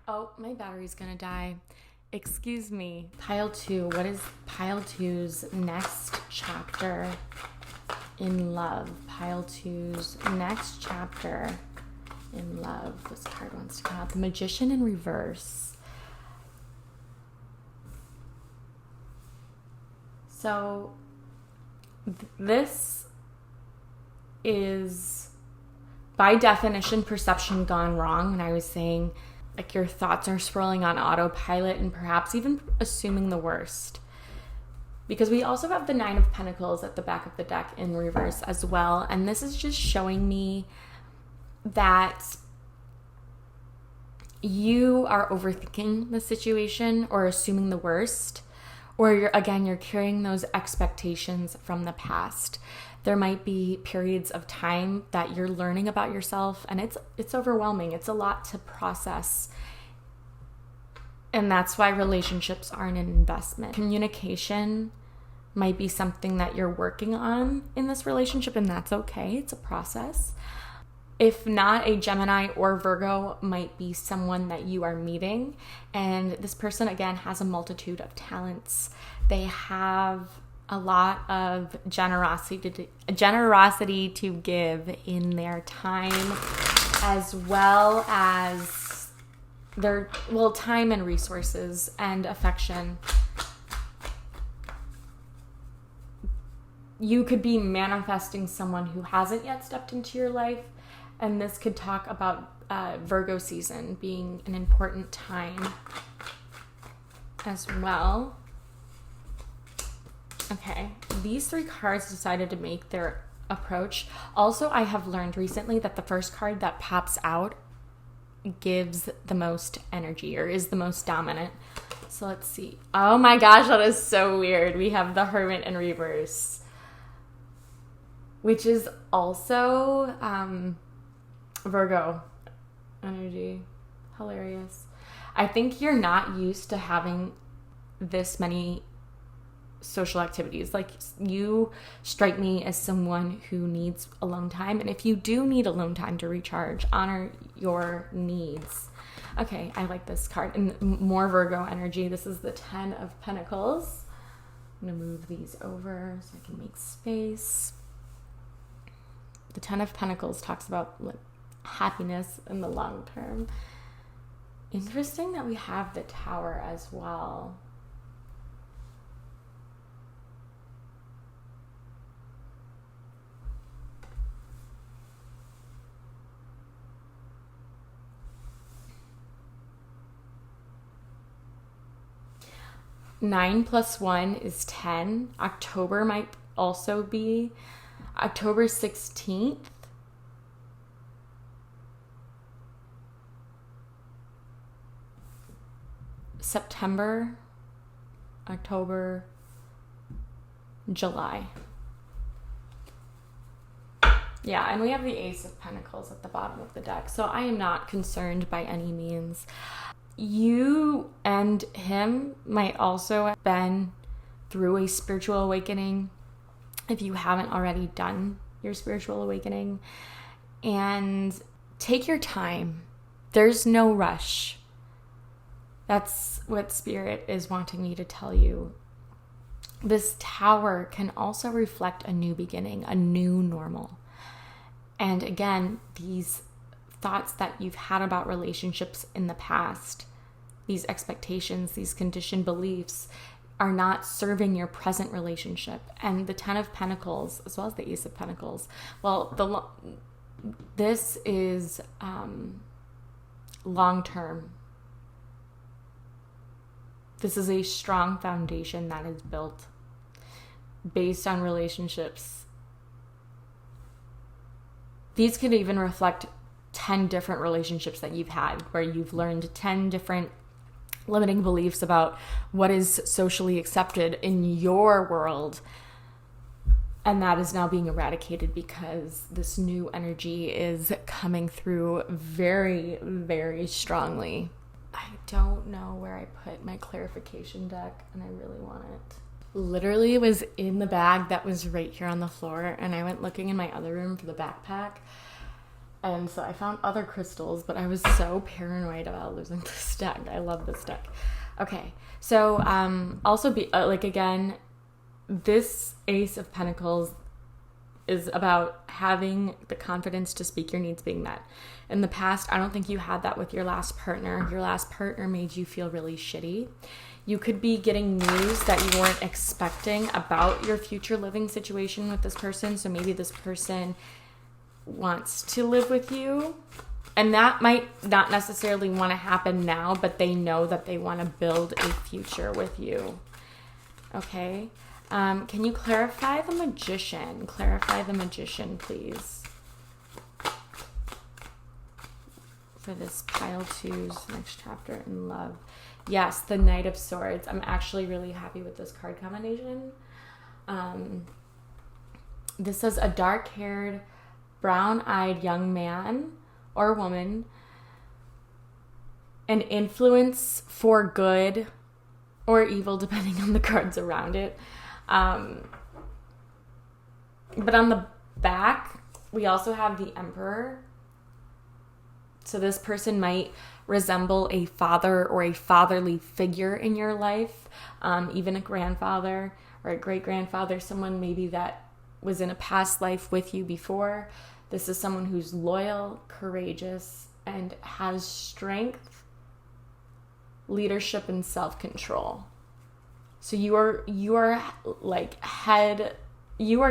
Oh, my battery's going to die. Excuse me. Pile 2. What is Pile 2's next chapter in love? Pile 2's next chapter in love. This card wants to come out. The Magician in reverse. So this is, by definition, perception gone wrong. And I was saying, like, your thoughts are swirling on autopilot and perhaps even assuming the worst. Because we also have the 9 of Pentacles at the back of the deck in reverse as well. And this is just showing me that you are overthinking the situation or assuming the worst. Or you're carrying those expectations from the past. There might be periods of time that you're learning about yourself, and it's overwhelming. It's a lot to process. And that's why relationships aren't an investment. Communication might be something that you're working on in this relationship, and that's okay. It's a process. If not, a Gemini or Virgo might be someone that you are meeting. And this person, again, has a multitude of talents. They have a lot of generosity to give in their time, as well as their, time and resources and affection. You could be manifesting someone who hasn't yet stepped into your life. And this could talk about Virgo season being an important time as well. Okay, these 3 cards decided to make their approach. Also, I have learned recently that the first card that pops out gives the most energy or is the most dominant. So let's see. Oh my gosh, that is so weird. We have the Hermit in reverse, which is also Virgo energy. Hilarious. I think you're not used to having this many social activities. Like, you strike me as someone who needs alone time. And if you do need alone time to recharge, honor your needs. Okay, I like this card. And more Virgo energy. This is the 10 of Pentacles. I'm going to move these over so I can make space. The 10 of Pentacles talks about like happiness in the long term. Interesting that we have the Tower as well. Nine plus 1 is 10. October might also be October 16th. September, October, July. Yeah, and we have the Ace of Pentacles at the bottom of the deck. So I am not concerned by any means. You and him might also have been through a spiritual awakening if you haven't already done your spiritual awakening. And take your time. There's no rush. That's what Spirit is wanting me to tell you. This Tower can also reflect a new beginning, a new normal. And again, these thoughts that you've had about relationships in the past, these expectations, these conditioned beliefs are not serving your present relationship. And the 10 of Pentacles, as well as the Ace of Pentacles, well, this is long-term. This is a strong foundation that is built based on relationships. These could even reflect 10 different relationships that you've had, where you've learned 10 different limiting beliefs about what is socially accepted in your world. And that is now being eradicated because this new energy is coming through very, very strongly. I don't know where I put my clarification deck, and I really want it. Literally was in the bag that was right here on the floor, and I went looking in my other room for the backpack. And so I found other crystals, but I was so paranoid about losing this deck. I love this deck. Okay, so also again, this Ace of Pentacles is about having the confidence to speak your needs being met. In the past, I don't think you had that with your last partner. Your last partner made you feel really shitty. You could be getting news that you weren't expecting about your future living situation with this person. So maybe this person wants to live with you, and that might not necessarily want to happen now, but they know that they want to build a future with you. Okay. Can you clarify the Magician? Clarify the Magician, please. For this pile two's next chapter in love. Yes, the Knight of Swords. I'm actually really happy with this card combination. This says a dark-haired, brown-eyed young man or woman, an influence for good or evil, depending on the cards around it. But on the back, we also have the Emperor. So this person might resemble a father or a fatherly figure in your life, even a grandfather or a great-grandfather, someone maybe that was in a past life with you before. This is someone who's loyal, courageous, and has strength, leadership, and self-control. So you are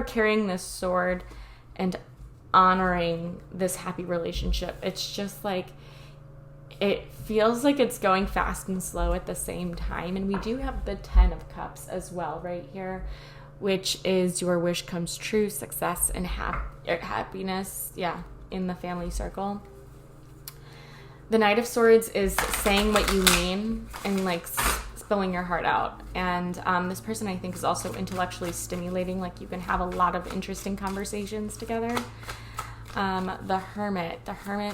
carrying this sword and honoring this happy relationship. It's just like, it feels like it's going fast and slow at the same time. And we do have the 10 of Cups as well right here, which is your wish comes true, success and happiness, in the family circle. The Knight of Swords is saying what you mean and like spilling your heart out. And this person, I think, is also intellectually stimulating. Like, you can have a lot of interesting conversations together. The Hermit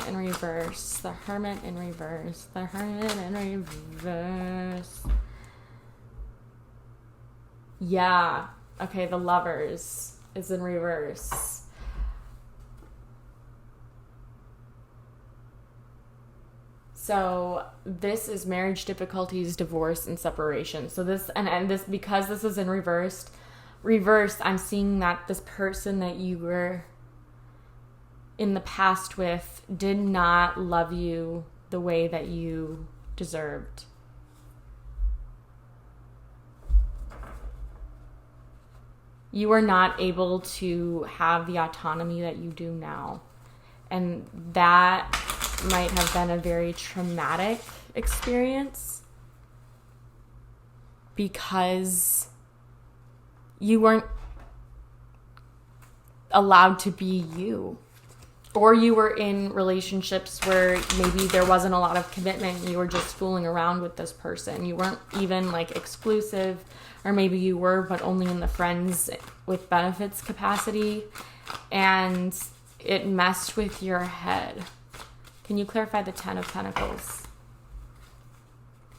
in reverse, the Hermit in reverse, the Hermit in reverse. Yeah. Okay, the Lovers is in reverse. So this is marriage difficulties, divorce, and separation. So this and this, because this is in reversed, I'm seeing that this person that you were in the past with did not love you the way that you deserved. You were not able to have the autonomy that you do now. And that might have been a very traumatic experience because you weren't allowed to be you. Or you were in relationships where maybe there wasn't a lot of commitment. You were just fooling around with this person. You weren't even like exclusive, or maybe you were, but only in the friends with benefits capacity. And it messed with your head. Can you clarify the 10 of Pentacles?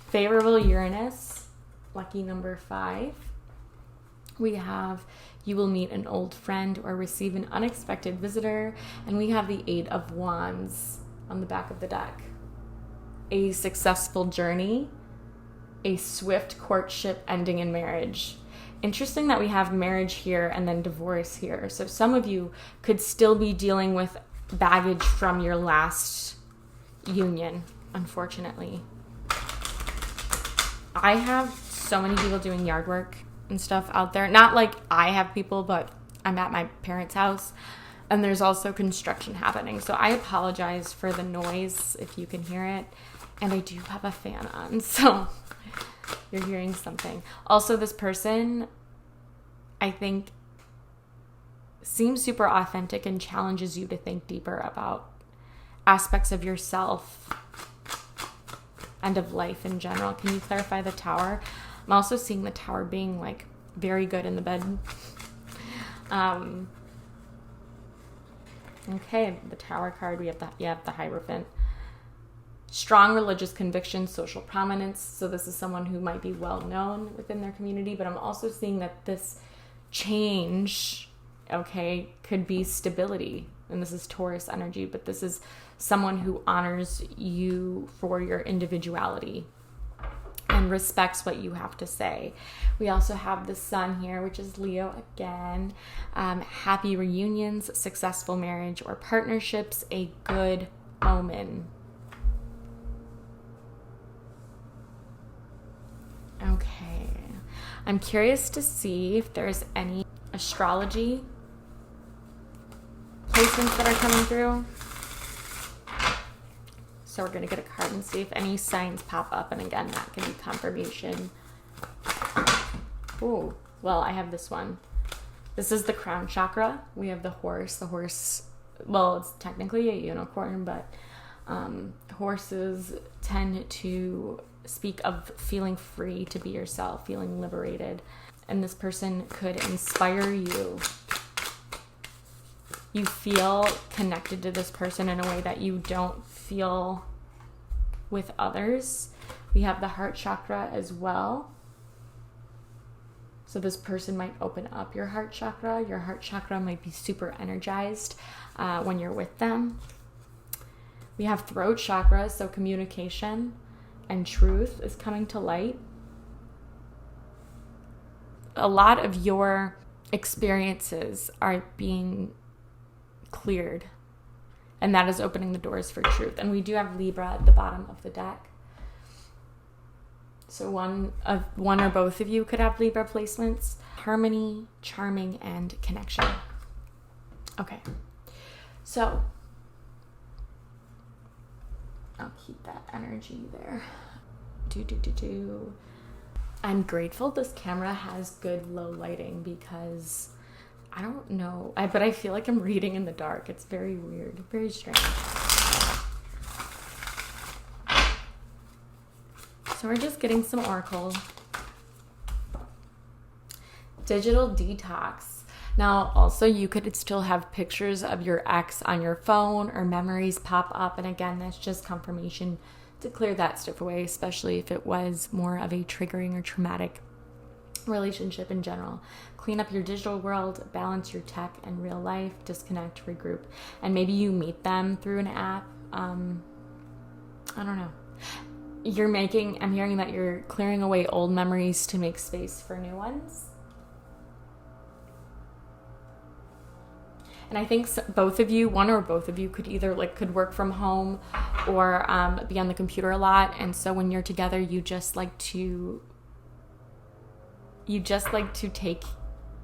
Favorable Uranus, lucky number 5. We have you will meet an old friend or receive an unexpected visitor. And we have the 8 of Wands on the back of the deck. A successful journey, a swift courtship ending in marriage. Interesting that we have marriage here and then divorce here. So some of you could still be dealing with baggage from your last union, unfortunately. I have so many people doing yard work and stuff out there. Not like I have people, but I'm at my parents' house and there's also construction happening. So I apologize for the noise if you can hear it. And I do have a fan on, so you're hearing something. Also, this person, I think, seems super authentic and challenges you to think deeper about aspects of yourself and of life in general. Can you clarify the Tower? I'm also seeing the Tower being like very good in the bed. Okay, the Tower card, we have the Hierophant. Strong religious convictions, social prominence. So this is someone who might be well known within their community, but I'm also seeing that this change, okay, could be stability. And this is Taurus energy, but this is someone who honors you for your individuality and respects what you have to say. We also have the Sun here, which is Leo again. Happy reunions, successful marriage or partnerships, a good omen. Okay. I'm curious to see if there's any astrology placements that are coming through. So we're going to get a card and see if any signs pop up. And again, that can be confirmation. Oh, well, I have this one. This is the crown chakra. We have the horse. The horse, well, it's technically a unicorn, but horses tend to speak of feeling free to be yourself, feeling liberated. And this person could inspire you. You feel connected to this person in a way that you don't feel with others. We have the heart chakra as well. So this person might open up your heart chakra. Your heart chakra might be super energized when you're with them. We have throat chakra, so communication and truth is coming to light. A lot of your experiences are being cleared, and that is opening the doors for truth. And we do have Libra at the bottom of the deck. So one or both of you could have Libra placements. Harmony, charming, and connection. Okay. So I'll keep that energy there. I'm grateful this camera has good low lighting because I don't know, but I feel like I'm reading in the dark. It's very weird, very strange. So we're just getting some oracle. Digital detox. Now, also, you could still have pictures of your ex on your phone or memories pop up. And again, that's just confirmation to clear that stuff away, especially if it was more of a triggering or traumatic relationship in general. Clean up your digital world, balance your tech and real life, disconnect, regroup. And maybe you meet them through an app. I don't know. I'm hearing that you're clearing away old memories to make space for new ones. And I think both of you, one or both of you, could either could work from home or be on the computer a lot. And so when you're together, you just like to take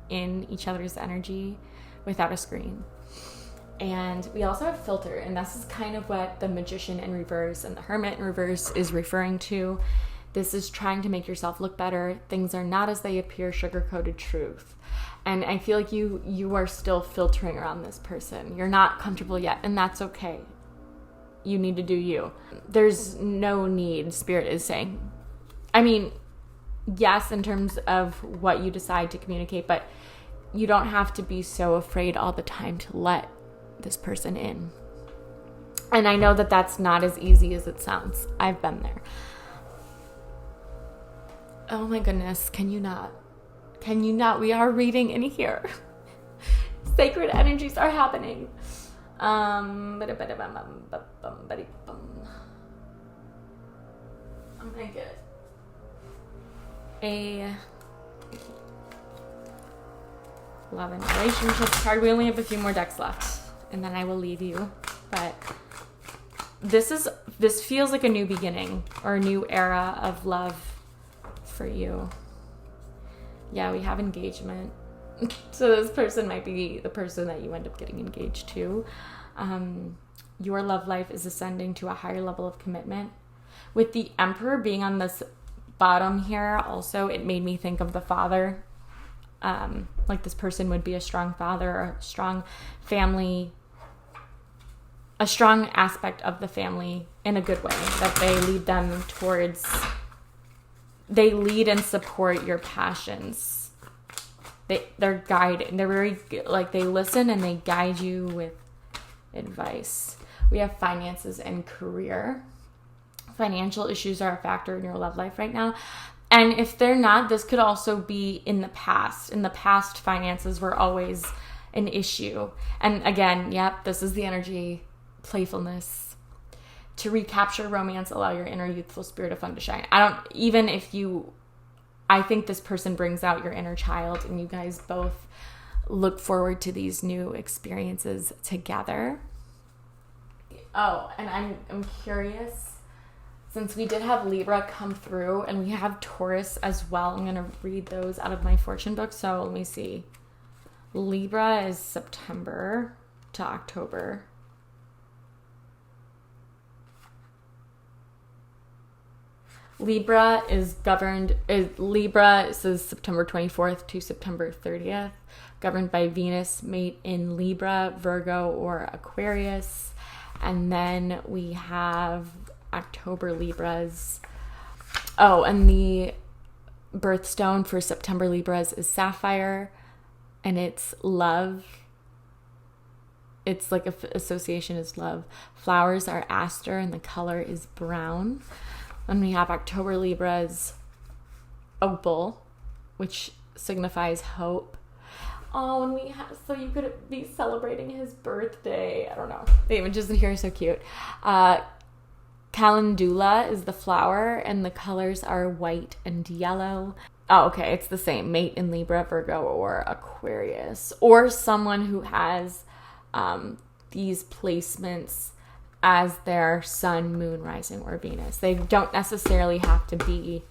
in each other's energy without a screen. And we also have filter, and this is kind of what the Magician in reverse and the Hermit in reverse is referring to. This is trying to make yourself look better. Things are not as they appear, sugar-coated truth. And I feel like you are still filtering around this person. You're not comfortable yet, and that's okay. You need to do you. There's no need, Spirit is saying. I mean, yes, in terms of what you decide to communicate, but you don't have to be so afraid all the time to let this person in. And I know that that's not as easy as it sounds. I've been there. Oh my goodness, can you not? Can you not? We are reading in here. Sacred energies are happening. Oh my god. A love and relationships card. We only have a few more decks left, and then I will leave you. But this feels like a new beginning or a new era of love for you. Yeah, we have engagement. So this person might be the person that you end up getting engaged to. Your love life is ascending to a higher level of commitment. With the Emperor being on this bottom here, also, it made me think of the father. Like this person would be a strong father, or a strong family, a strong aspect of the family in a good way, that they lead them towards, they lead and support your passions. They're guided. They're very, they listen and they guide you with advice. We have finances and career. Financial issues are a factor in your love life right now. And if they're not, this could also be in the past. In the past, finances were always an issue. And again, this is the energy, playfulness. To recapture romance, allow your inner youthful spirit of fun to shine. I think this person brings out your inner child, and you guys both look forward to these new experiences together. Oh, and I'm curious. Since we did have Libra come through and we have Taurus as well, I'm going to read those out of my fortune book. So let me see. Libra is September to October. Libra says September 24th to September 30th, governed by Venus, mate in Libra, Virgo, or Aquarius. And then we have October Libras. Oh, and the birthstone for September Libras is sapphire, and it's love. It's like association is love. Flowers are aster, and the color is brown. Then we have October Libras, opal, which signifies hope. Oh, and so you could be celebrating his birthday. I don't know. The images in here are so cute. Calendula is the flower, and the colors are white and yellow. Oh, okay, it's the same. Mate in Libra, Virgo, or Aquarius. Or someone who has these placements as their sun, moon, rising, or Venus. They don't necessarily have to be...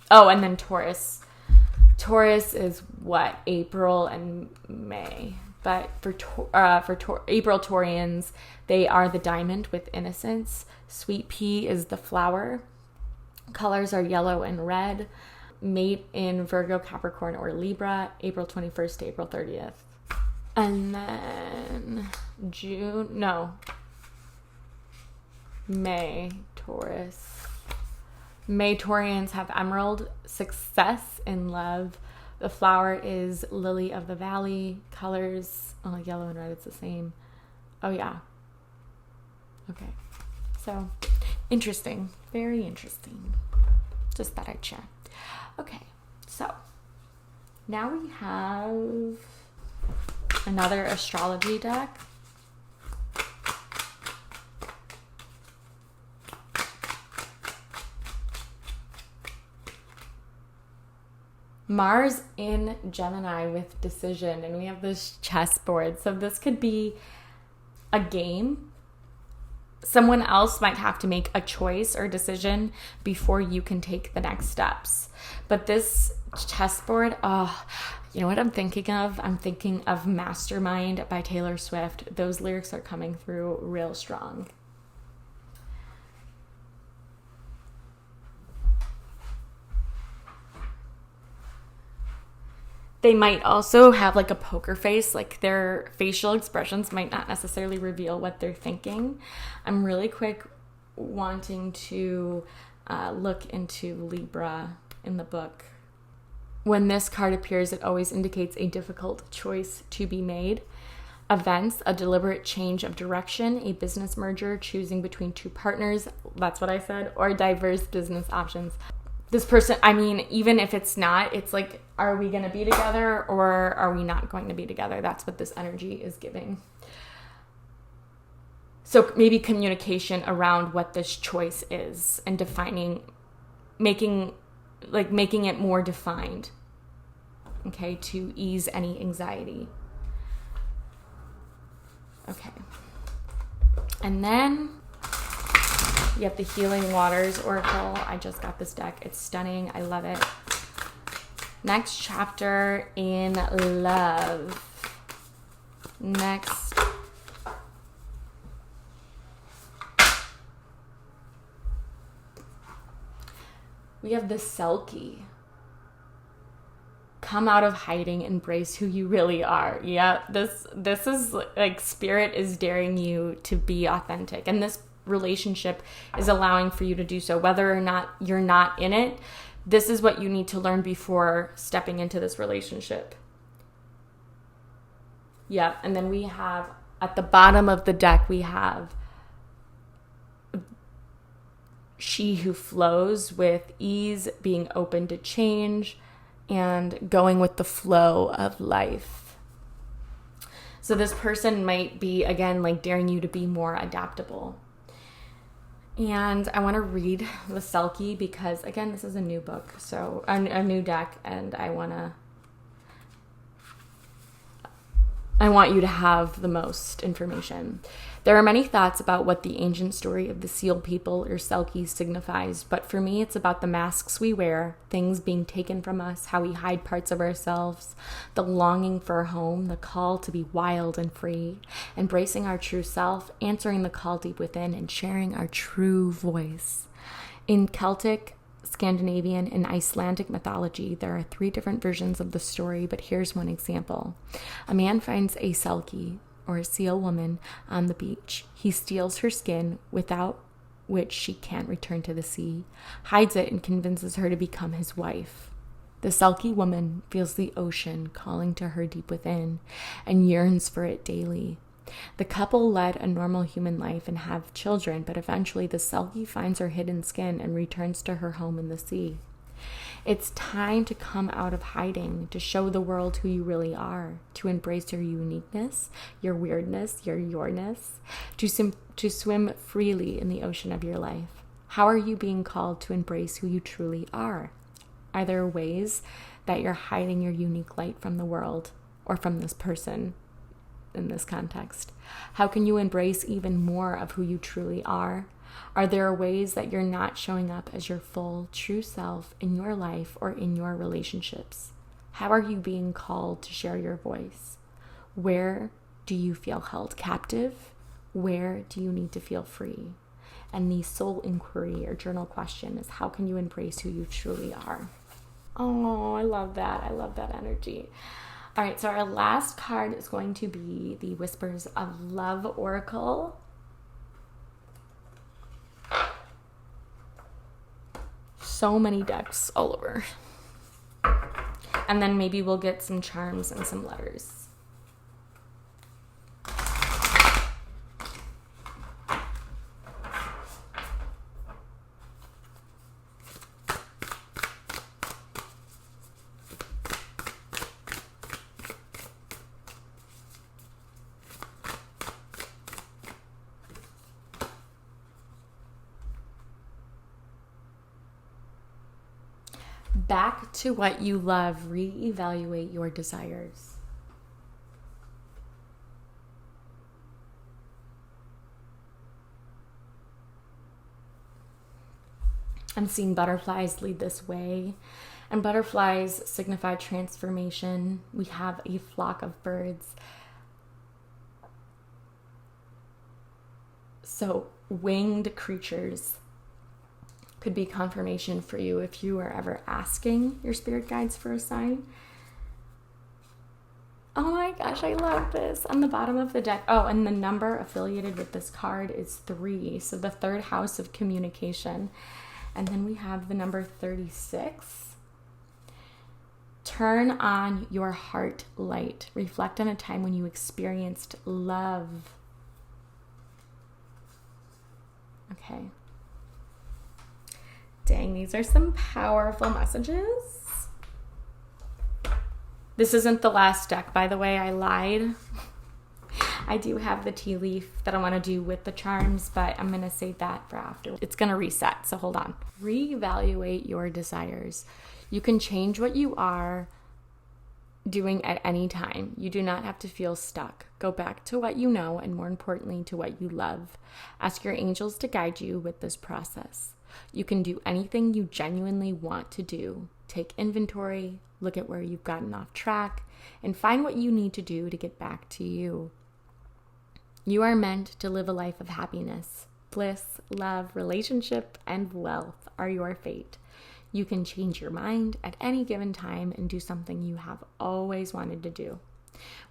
Oh, and then Taurus. Taurus is what? April and May. But for April Taurians, they are the diamond with innocence. Sweet pea is the flower. Colors are yellow and red. Mate in Virgo, Capricorn, or Libra, April 21st to April 30th. And then May Taurus. May Taurians have emerald, success in love. The flower is lily of the valley. Colors, yellow and red, it's the same. Oh, yeah. Okay. So, interesting. Very interesting. Just thought I'd share. Okay. So, now we have another astrology deck. Mars in Gemini with decision, and we have this chessboard. So this could be a game. Someone else might have to make a choice or decision before you can take the next steps. But this chessboard, you know what I'm thinking of? I'm thinking of Mastermind by Taylor Swift. Those lyrics are coming through real strong. They might also have like a poker face, like their facial expressions might not necessarily reveal what they're thinking. I'm really quick wanting to look into Libra in the book. When this card appears, it always indicates a difficult choice to be made. Events, a deliberate change of direction, a business merger, choosing between two partners, that's what I said, or diverse business options. This person, I mean, even if it's not, it's like, are we going to be together or are we not going to be together? That's what this energy is giving. So maybe communication around what this choice is and defining, making it more defined, okay, to ease any anxiety. Okay. And then you have the Healing Waters Oracle. I just got this deck. It's stunning. I love it. Next chapter in love. Next. We have the Selkie. Come out of hiding, embrace who you really are. Yeah, this is like spirit is daring you to be authentic. And this relationship is allowing for you to do so. Whether or not you're not in it, this is what you need to learn before stepping into this relationship. Yeah, and then we have, at the bottom of the deck, we have she who flows with ease, being open to change, and going with the flow of life. So this person might be, again, like daring you to be more adaptable. And I want to read the Selkie because, again, this is a new book, so a new deck, and I want you to have the most information. There are many thoughts about what the ancient story of the seal people or Selkie signifies, but for me it's about the masks we wear, things being taken from us, how we hide parts of ourselves, the longing for a home, the call to be wild and free, embracing our true self, answering the call deep within, and sharing our true voice. In Celtic, Scandinavian, and Icelandic mythology, there are 3 different versions of the story, but here's one example. A man finds a Selkie, or a seal woman, on the beach. He steals her skin, without which she can't return to the sea, hides it, and convinces her to become his wife. The Selkie woman feels the ocean calling to her deep within, and yearns for it daily. The couple led a normal human life and have children, but eventually the Selkie finds her hidden skin and returns to her home in the sea. It's time to come out of hiding, to show the world who you really are, to embrace your uniqueness, your weirdness, your yourness, to swim freely in the ocean of your life. How are you being called to embrace who you truly are? Are there ways that you're hiding your unique light from the world or from this person in this context? How can you embrace even more of who you truly are? Are there ways that you're not showing up as your full, true self in your life or in your relationships? How are you being called to share your voice? Where do you feel held captive? Where do you need to feel free? And the soul inquiry or journal question is, how can you embrace who you truly are? Oh, I love that. I love that energy. All right, so our last card is going to be the Whispers of Love Oracle. So many decks all over. And then maybe we'll get some charms and some letters. Back to what you love. Reevaluate your desires. I'm seeing butterflies lead this way. And butterflies signify transformation. We have a flock of birds. So winged creatures could be confirmation for you if you are ever asking your spirit guides for a sign. Oh my gosh, I love this. On the bottom of the deck. Oh, and the number affiliated with this card is 3. So the third house of communication. And then we have the number 36. Turn on your heart light. Reflect on a time when you experienced love. Okay. Dang, these are some powerful messages. This isn't the last deck, by the way. I lied. I do have the tea leaf that I want to do with the charms, but I'm going to save that for after. It's going to reset, so hold on. Reevaluate your desires. You can change what you are doing at any time. You do not have to feel stuck. Go back to what you know, and more importantly, to what you love. Ask your angels to guide you with this process. You can do anything you genuinely want to do. Take inventory, look at where you've gotten off track, and find what you need to do to get back to you. You are meant to live a life of happiness. Bliss, love, relationship, and wealth are your fate. You can change your mind at any given time and do something you have always wanted to do.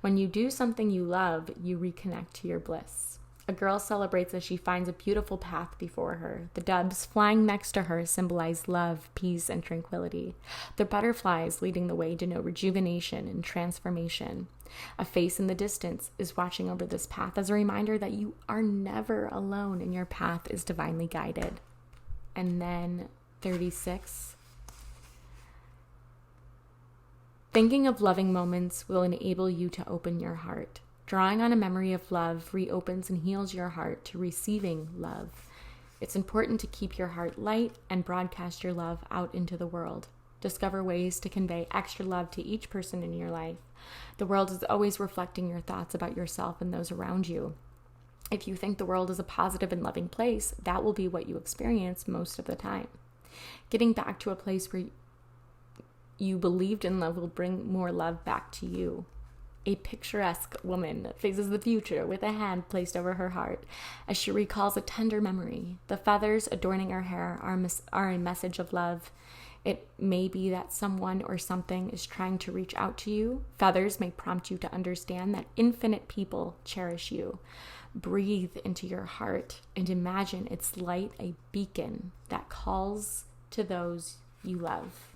When you do something you love, you reconnect to your bliss. A girl celebrates as she finds a beautiful path before her. The doves flying next to her symbolize love, peace, and tranquility. The butterflies leading the way denote rejuvenation and transformation. A face in the distance is watching over this path as a reminder that you are never alone and your path is divinely guided. And then 36. Thinking of loving moments will enable you to open your heart. Drawing on a memory of love reopens and heals your heart to receiving love. It's important to keep your heart light and broadcast your love out into the world. Discover ways to convey extra love to each person in your life. The world is always reflecting your thoughts about yourself and those around you. If you think the world is a positive and loving place, that will be what you experience most of the time. Getting back to a place where you believed in love will bring more love back to you. A picturesque woman faces the future with a hand placed over her heart as she recalls a tender memory. The feathers adorning her hair are a message of love. It may be that someone or something is trying to reach out to you. Feathers may prompt you to understand that infinite people cherish you. Breathe into your heart and imagine its light a beacon that calls to those you love.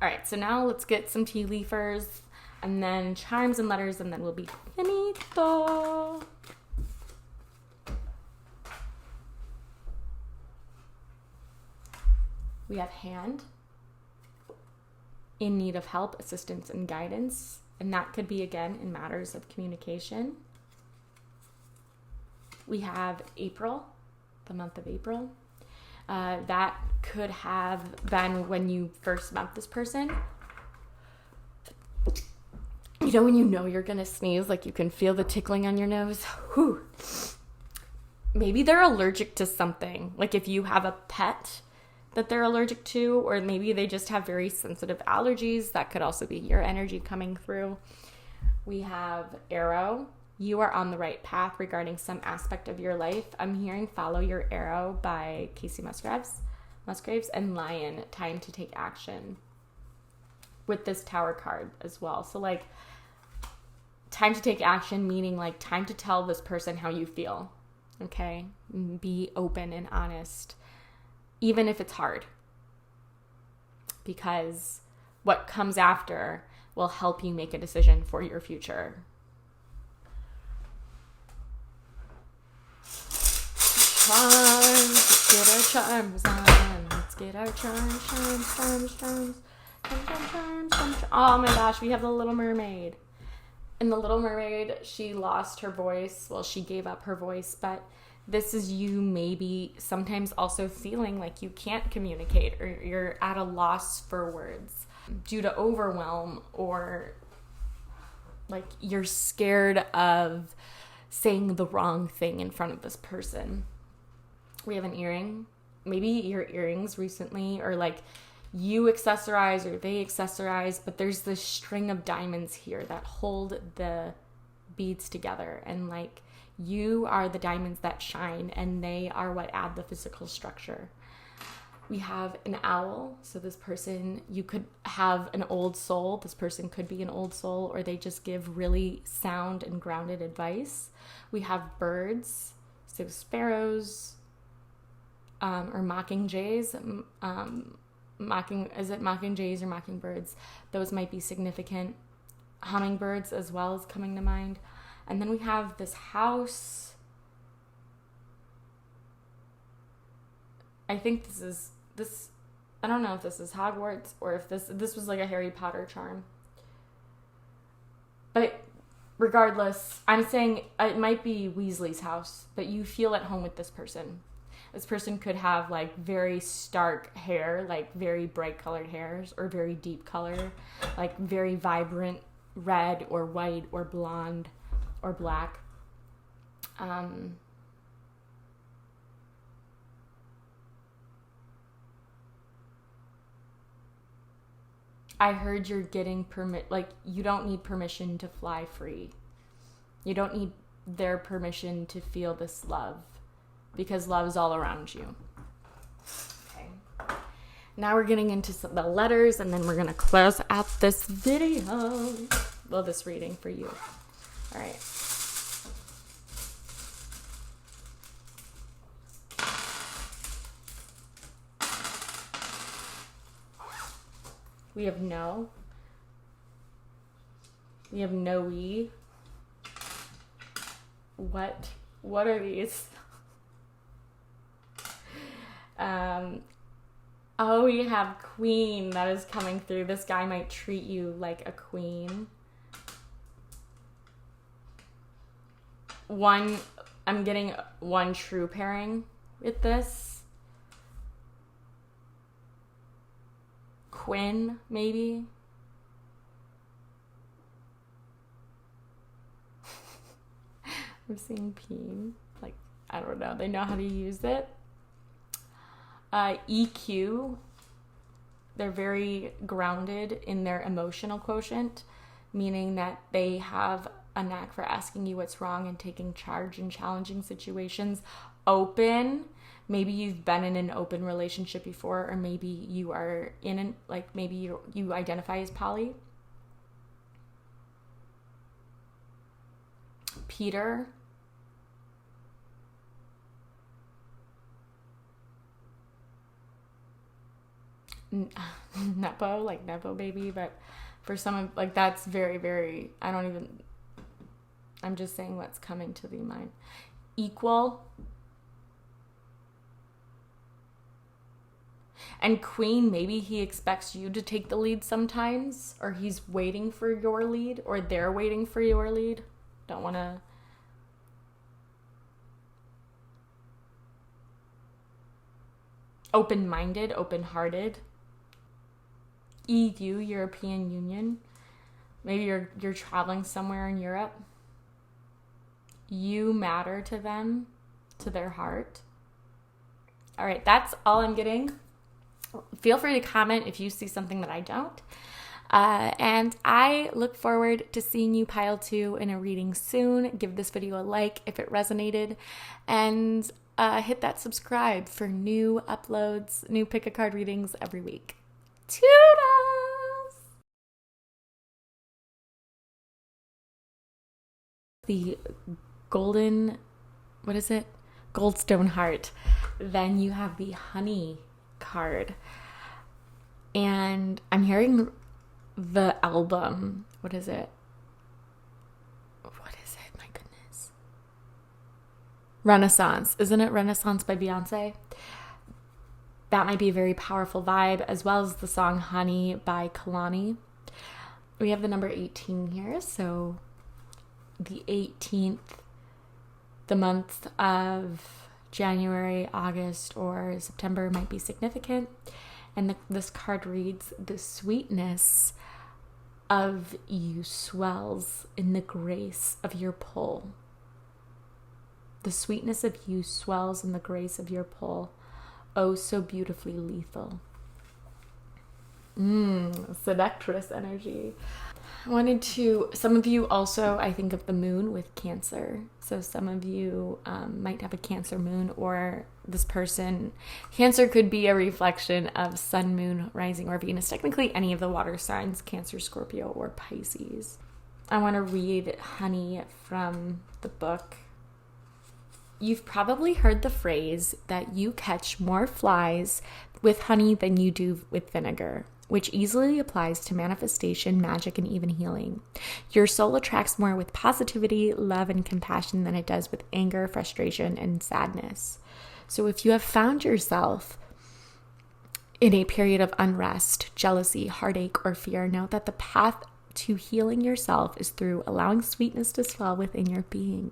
All right, so now let's get some tea leafers and then charms and letters, and then we'll be finito. We have hand, in need of help, assistance, and guidance, and that could be, again, in matters of communication. We have April, the month of April. That could have been when you first met this person. You know when you know you're going to sneeze, like you can feel the tickling on your nose? Whew. Maybe they're allergic to something. Like if you have a pet that they're allergic to, or maybe they just have very sensitive allergies. That could also be your energy coming through. We have arrow. You are on the right path regarding some aspect of your life. I'm hearing Follow Your Arrow by Casey Musgraves, and Lion, Time to Take Action, with this Tower card as well. So like time to take action, meaning like time to tell this person how you feel, okay? Be open and honest, even if it's hard, because what comes after will help you make a decision for your future. Charms, get our charms on. Let's get our charms. Oh my gosh, we have the Little Mermaid. And the Little Mermaid, she lost her voice. Well, she gave up her voice, but This is you maybe sometimes also feeling like you can't communicate, or you're at a loss for words due to overwhelm, or like you're scared of saying the wrong thing in front of this person. We have an earring. Maybe your earrings recently, or like you accessorize or they accessorize, but there's this string of diamonds here that hold the beads together, and like you are the diamonds that shine, and they are what add the physical structure. We have an owl. So this person, you could have an old soul. This person could be an old soul, or they just give really sound and grounded advice. We have birds. So sparrows, or mockingjays. Is it mockingjays or mockingbirds? Those might be significant. Hummingbirds as well is coming to mind. And then we have this house. I think this. I don't know if this is Hogwarts, or if this was like a Harry Potter charm. But regardless, I'm saying it might be Weasley's house, but you feel at home with this person. This person could have like very stark hair, like very bright colored hairs, or very deep color, like very vibrant red or white or blonde or black. I heard you're getting like you don't need permission to fly free. You don't need their permission to feel this love, because love is all around you. Okay. Now we're getting into the letters, and then we're going to close out this video. Well, this reading for you. All right. We have no. We have no-we. What are these? Oh, we have queen. That is coming through. This guy might treat you like a queen. I'm getting one true pairing with this. Quinn, maybe. I'm seeing peen. Like, I don't know. They know how to use it. EQ. They're very grounded in their emotional quotient, meaning that they have a knack for asking you what's wrong and taking charge in challenging situations. Open. Maybe you've been in an open relationship before, or maybe you are maybe you identify as poly. Peter. Nepo, like Nepo baby, but for some, like, that's very, very, I'm just saying what's coming to the mind. Equal. And queen, maybe he expects you to take the lead sometimes, or he's waiting for your lead, or they're waiting for your lead. Don't want to. Open-minded, open-hearted. EU, European Union. Maybe you're traveling somewhere in Europe. You matter to them, to their heart. All right, that's all I'm getting. Feel free to comment if you see something that I don't. And I look forward to seeing you pile 2 in a reading soon. Give this video a like if it resonated, and hit that subscribe for new uploads, new pick a card readings every week. Toodles! The golden, what is it? Goldstone heart. Then you have the honey card. And I'm hearing the album. What is it? My goodness. Renaissance. Isn't it Renaissance by Beyonce? That might be a very powerful vibe, as well as the song Honey by Kalani. We have the number 18 here, so the 18th The month of January, August, or September might be significant. And this card reads, the sweetness of you swells in the grace of your pull. The sweetness of you swells in the grace of your pull. Oh, so beautifully lethal. Seductress energy. Some of you also, I think of the moon with Cancer. So some of you might have a Cancer moon, or this person, Cancer could be a reflection of Sun, Moon, Rising, or Venus. Technically any of the water signs, Cancer, Scorpio, or Pisces. I want to read Honey from the book. You've probably heard the phrase that you catch more flies with honey than you do with vinegar, which easily applies to manifestation, magic, and even healing. Your soul attracts more with positivity, love, and compassion than it does with anger, frustration, and sadness. So if you have found yourself in a period of unrest, jealousy, heartache, or fear, know that the path to healing yourself is through allowing sweetness to swell within your being.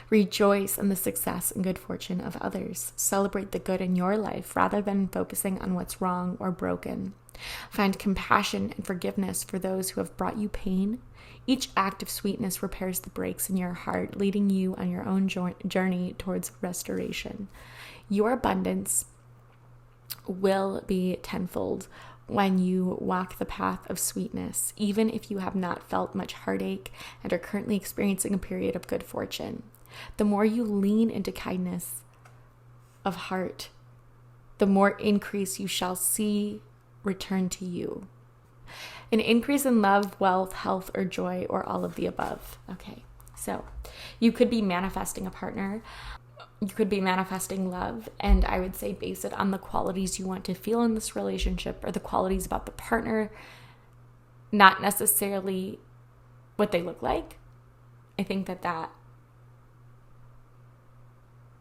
Rejoice in the success and good fortune of others. Celebrate the good in your life rather than focusing on what's wrong or broken. Find compassion and forgiveness for those who have brought you pain. Each act of sweetness repairs the breaks in your heart, leading you on your own journey towards restoration. Your abundance will be tenfold when you walk the path of sweetness, even if you have not felt much heartache and are currently experiencing a period of good fortune. The more you lean into kindness of heart, the more increase you shall see return to you. An increase in love, wealth, health, or joy, or all of the above. Okay, so you could be manifesting a partner. You could be manifesting love, and I would say base it on the qualities you want to feel in this relationship, or the qualities about the partner, not necessarily what they look like. I think that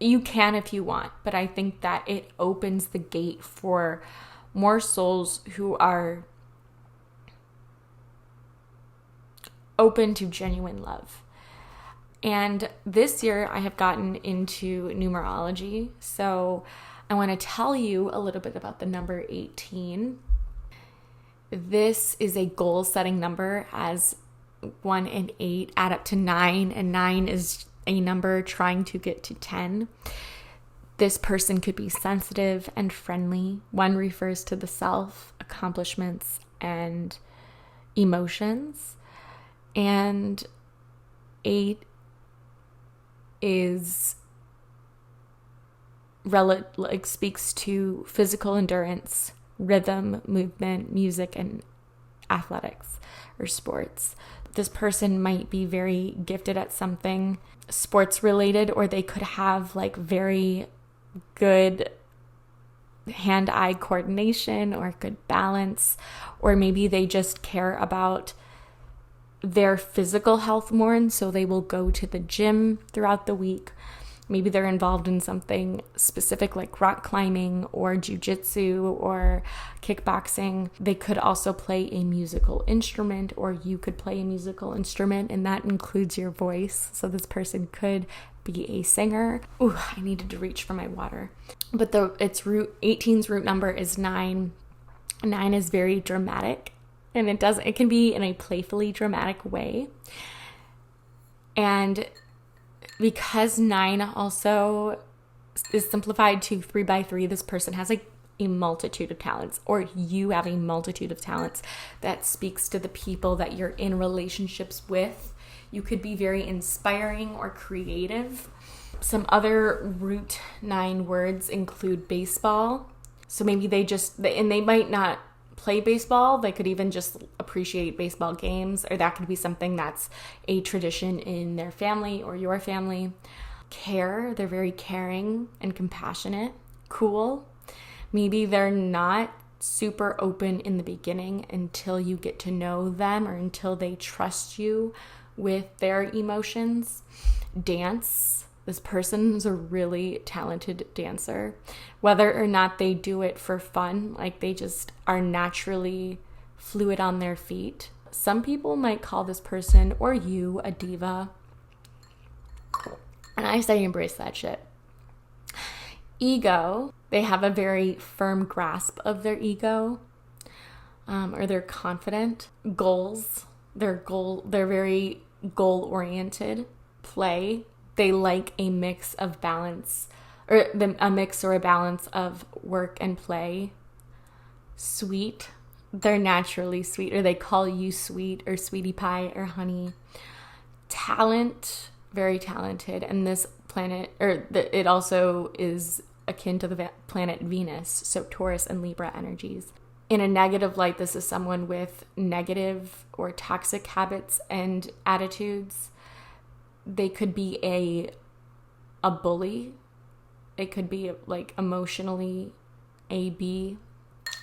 you can if you want, but I think that it opens the gate for more souls who are open to genuine love. And this year I have gotten into numerology, so I want to tell you a little bit about the number 18. This is a goal-setting number, as 1 and 8 add up to 9, and 9 is a number trying to get to 10. This person could be sensitive and friendly. 1 refers to the self, accomplishments, and emotions. And 8 speaks to physical endurance, rhythm, movement, music, and athletics or sports. This person might be very gifted at something sports related, or they could have like very good hand-eye coordination or good balance, or maybe they just care about their physical health more, and so they will go to the gym throughout the week. Maybe they're involved in something specific like rock climbing or jujitsu or kickboxing. They could also play a musical instrument, or you could play a musical instrument, and that includes your voice. So this person could be a singer. Ooh, I needed to reach for my water. But 18's root number is 9. 9 is very dramatic. And it can be in a playfully dramatic way. And because 9 also is simplified to 3 by 3, this person has a multitude of talents, or you have a multitude of talents that speaks to the people that you're in relationships with. You could be very inspiring or creative. Some other root 9 words include baseball. So maybe they might not play baseball, they could even just appreciate baseball games, or that could be something that's a tradition in their family or your family. Care, they're very caring and compassionate. Cool, maybe they're not super open in the beginning until you get to know them, or until they trust you with their emotions. Dance, this person is a really talented dancer, whether or not they do it for fun, like they just are naturally fluid on their feet. Some people might call this person or you a diva. And I say embrace that shit. Ego, they have a very firm grasp of their ego, or they're confident. Goals, they're very goal-oriented. Play, they like a mix of balance, or a mix or a balance of work and play. Sweet, they're naturally sweet, or they call you sweet or sweetie pie or honey. Talent, very talented, and this planet, it also is akin to the planet Venus, so Taurus and Libra energies. In a negative light, this is someone with negative or toxic habits and attitudes. They could be a bully. It could be like emotionally AB.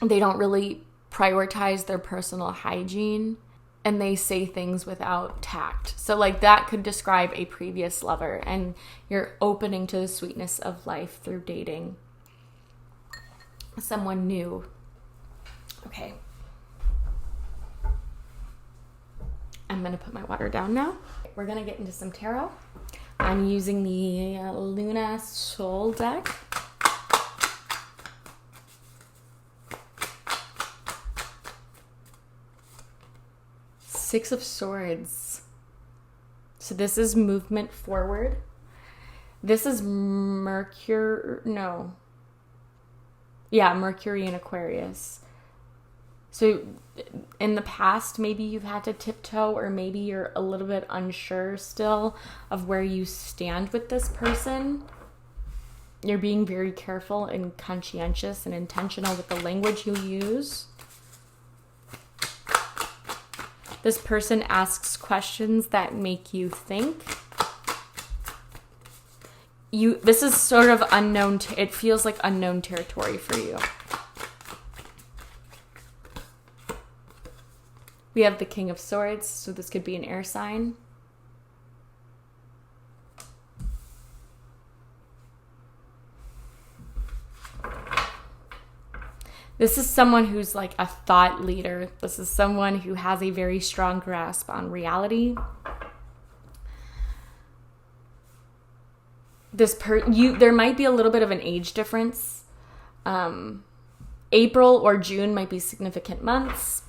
They don't really prioritize their personal hygiene, and they say things without tact. So like that could describe a previous lover, and you're opening to the sweetness of life through dating someone new. Okay. I'm going to put my water down now. We're going to get into some tarot. I'm using the Luna Soul deck. Six of Swords. So this is movement forward. This is Mercury in Aquarius. So in the past, maybe you've had to tiptoe, or maybe you're a little bit unsure still of where you stand with this person. You're being very careful and conscientious and intentional with the language you use. This person asks questions that make you think. This is sort of unknown. It feels like unknown territory for you. We have the King of Swords, so this could be an air sign. This is someone who's like a thought leader. This is someone who has a very strong grasp on reality. There might be a little bit of an age difference. April or June might be significant months.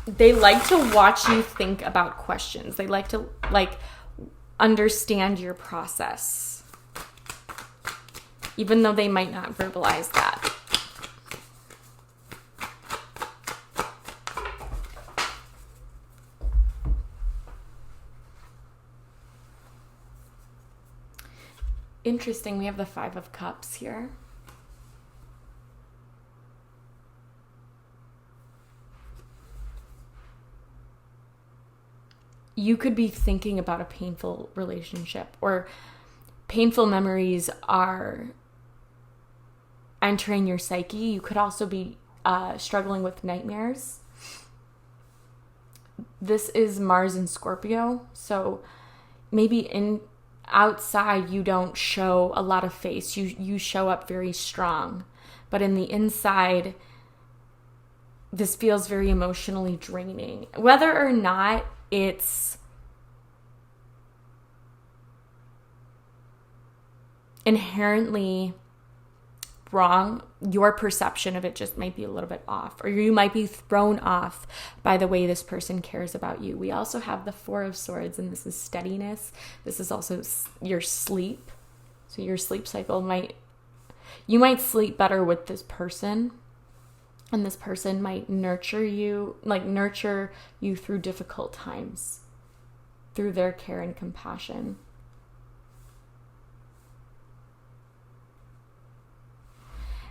They like to watch you think about questions. They like to understand your process, even though they might not verbalize that. Interesting, we have the Five of Cups here. You could be thinking about a painful relationship, or painful memories are entering your psyche. You could also be struggling with nightmares. This is Mars in Scorpio, so maybe outside you don't show a lot of face. You show up very strong, but in the inside, this feels very emotionally draining. Whether or not it's inherently wrong, your perception of it just might be a little bit off, or you might be thrown off by the way this person cares about you. We also have the Four of Swords, and this is steadiness. This is also your sleep. So your sleep cycle you might sleep better with this person, and this person might nurture you through difficult times, through their care and compassion.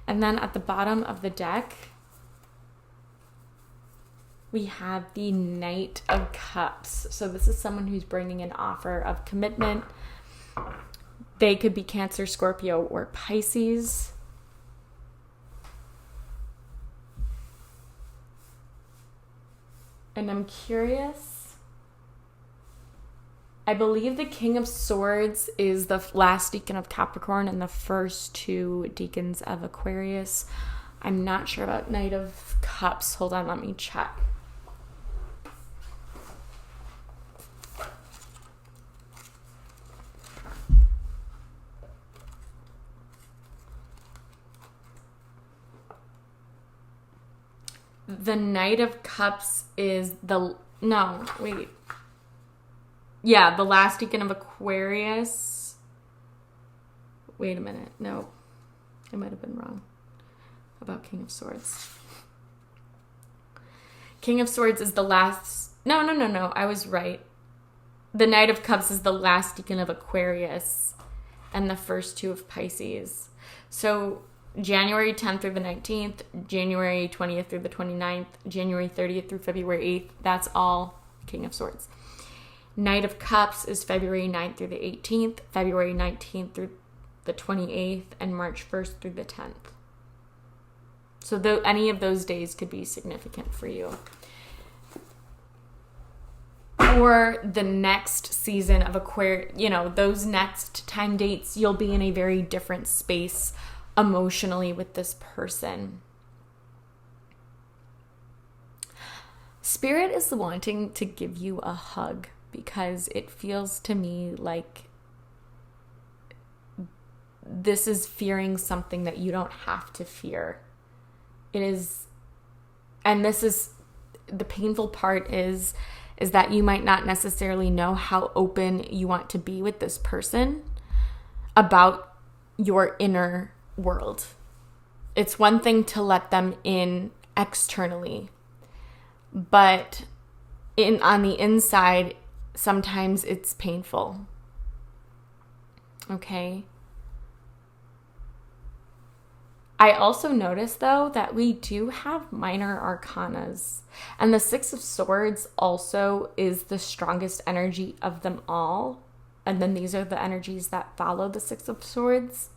And then at the bottom of the deck, we have the Knight of Cups. So this is someone who's bringing an offer of commitment. They could be Cancer, Scorpio, or Pisces. And I'm curious. I believe the King of Swords is the last deacon of Capricorn and the first two deacons of Aquarius. I'm not sure about Knight of Cups. Hold on, let me check. the Knight of Cups is the... No, wait. Yeah, the last decan of Aquarius. Wait a minute. No. I might have been wrong about King of Swords. King of Swords is the last... No. I was right. The Knight of Cups is the last decan of Aquarius and the first two of Pisces. So January 10th through the 19th, January 20th through the 29th, January 30th through February 8th. That's all King of Swords. Knight of Cups is February 9th through the 18th, February 19th through the 28th, and March 1st through the 10th. So any of those days could be significant for you. Or the next season of Aquarius, those next time dates, you'll be in a very different space emotionally with this person. Spirit is wanting to give you a hug because it feels to me like this is fearing something that you don't have to fear. It is, and this is, the painful part is that you might not necessarily know how open you want to be with this person about your inner world. It's one thing to let them in externally, but on the inside, sometimes it's painful. Okay? I also noticed, though, that we do have minor arcanas. And the Six of Swords also is the strongest energy of them all. And then these are the energies that follow the Six of Swords.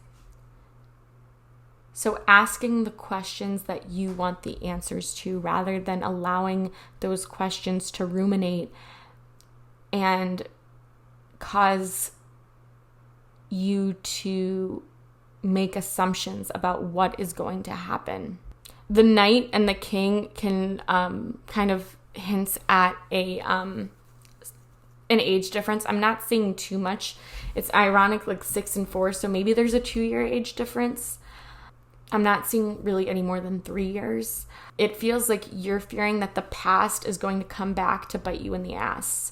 So asking the questions that you want the answers to, rather than allowing those questions to ruminate and cause you to make assumptions about what is going to happen. The Knight and the King can kind of hints at an age difference. I'm not seeing too much. It's ironic, like 6 and 4, so maybe there's a 2-year age difference. I'm not seeing really any more than 3 years. It feels like you're fearing that the past is going to come back to bite you in the ass.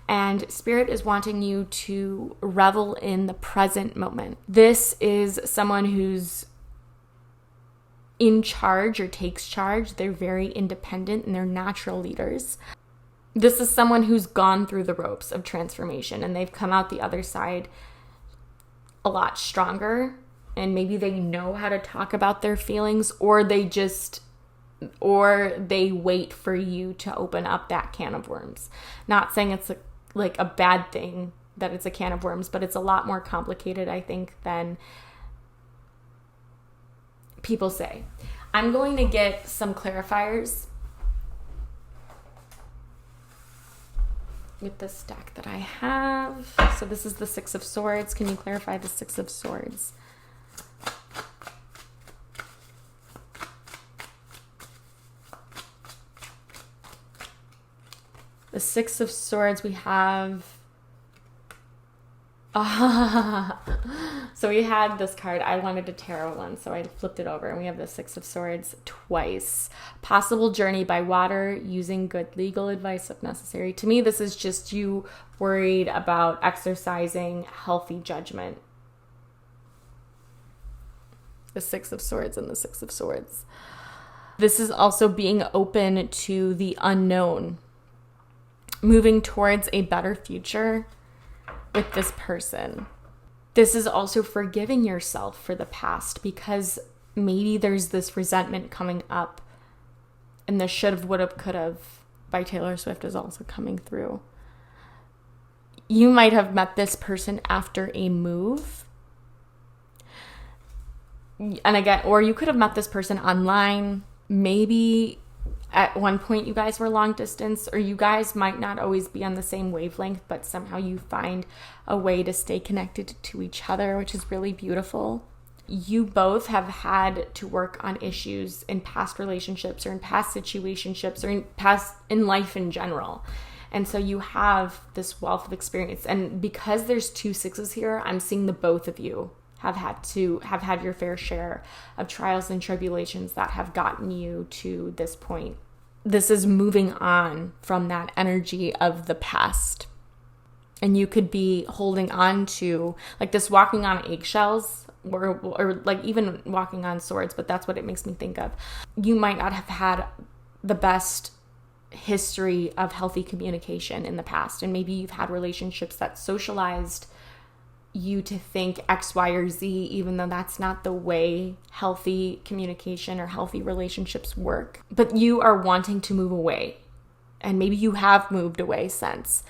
And Spirit is wanting you to revel in the present moment. This is someone who's in charge or takes charge. They're very independent and they're natural leaders. This is someone who's gone through the ropes of transformation and they've come out the other side a lot stronger. And maybe they know how to talk about their feelings, or they wait for you to open up that can of worms. Not saying it's like a bad thing that it's a can of worms, but it's a lot more complicated, I think, than people say. I'm going to get some clarifiers with this deck that I have. So this is the Six of Swords. Can you clarify the Six of Swords? The Six of Swords, we have... So we had this card. I wanted a tarot one, so I flipped it over. And we have the Six of Swords twice. Possible journey by water, using good legal advice if necessary. To me, this is just you worried about exercising healthy judgment. The Six of Swords and the Six of Swords. This is also being open to the unknown. Moving towards a better future with this person. This is also forgiving yourself for the past, because maybe there's this resentment coming up, and the should've, would've, could've by Taylor Swift is also coming through. You might have met this person after a move. And again, or you could have met this person online. Maybe at one point you guys were long distance, or you guys might not always be on the same wavelength, but somehow you find a way to stay connected to each other, which is really beautiful. You both have had to work on issues in past relationships or in past situationships or in life in general. And so you have this wealth of experience. And because there's 2 sixes here, I'm seeing the both of you have had your fair share of trials and tribulations that have gotten you to this point this is moving on from that energy of the past. And you could be holding on to like this walking on eggshells or like even walking on swords, but that's what it makes me think of. You might not have had the best history of healthy communication in the past. And maybe you've had relationships that socialized you to think X, Y, or Z, even though that's not the way healthy communication or healthy relationships work. But you are wanting to move away. And maybe you have moved away since.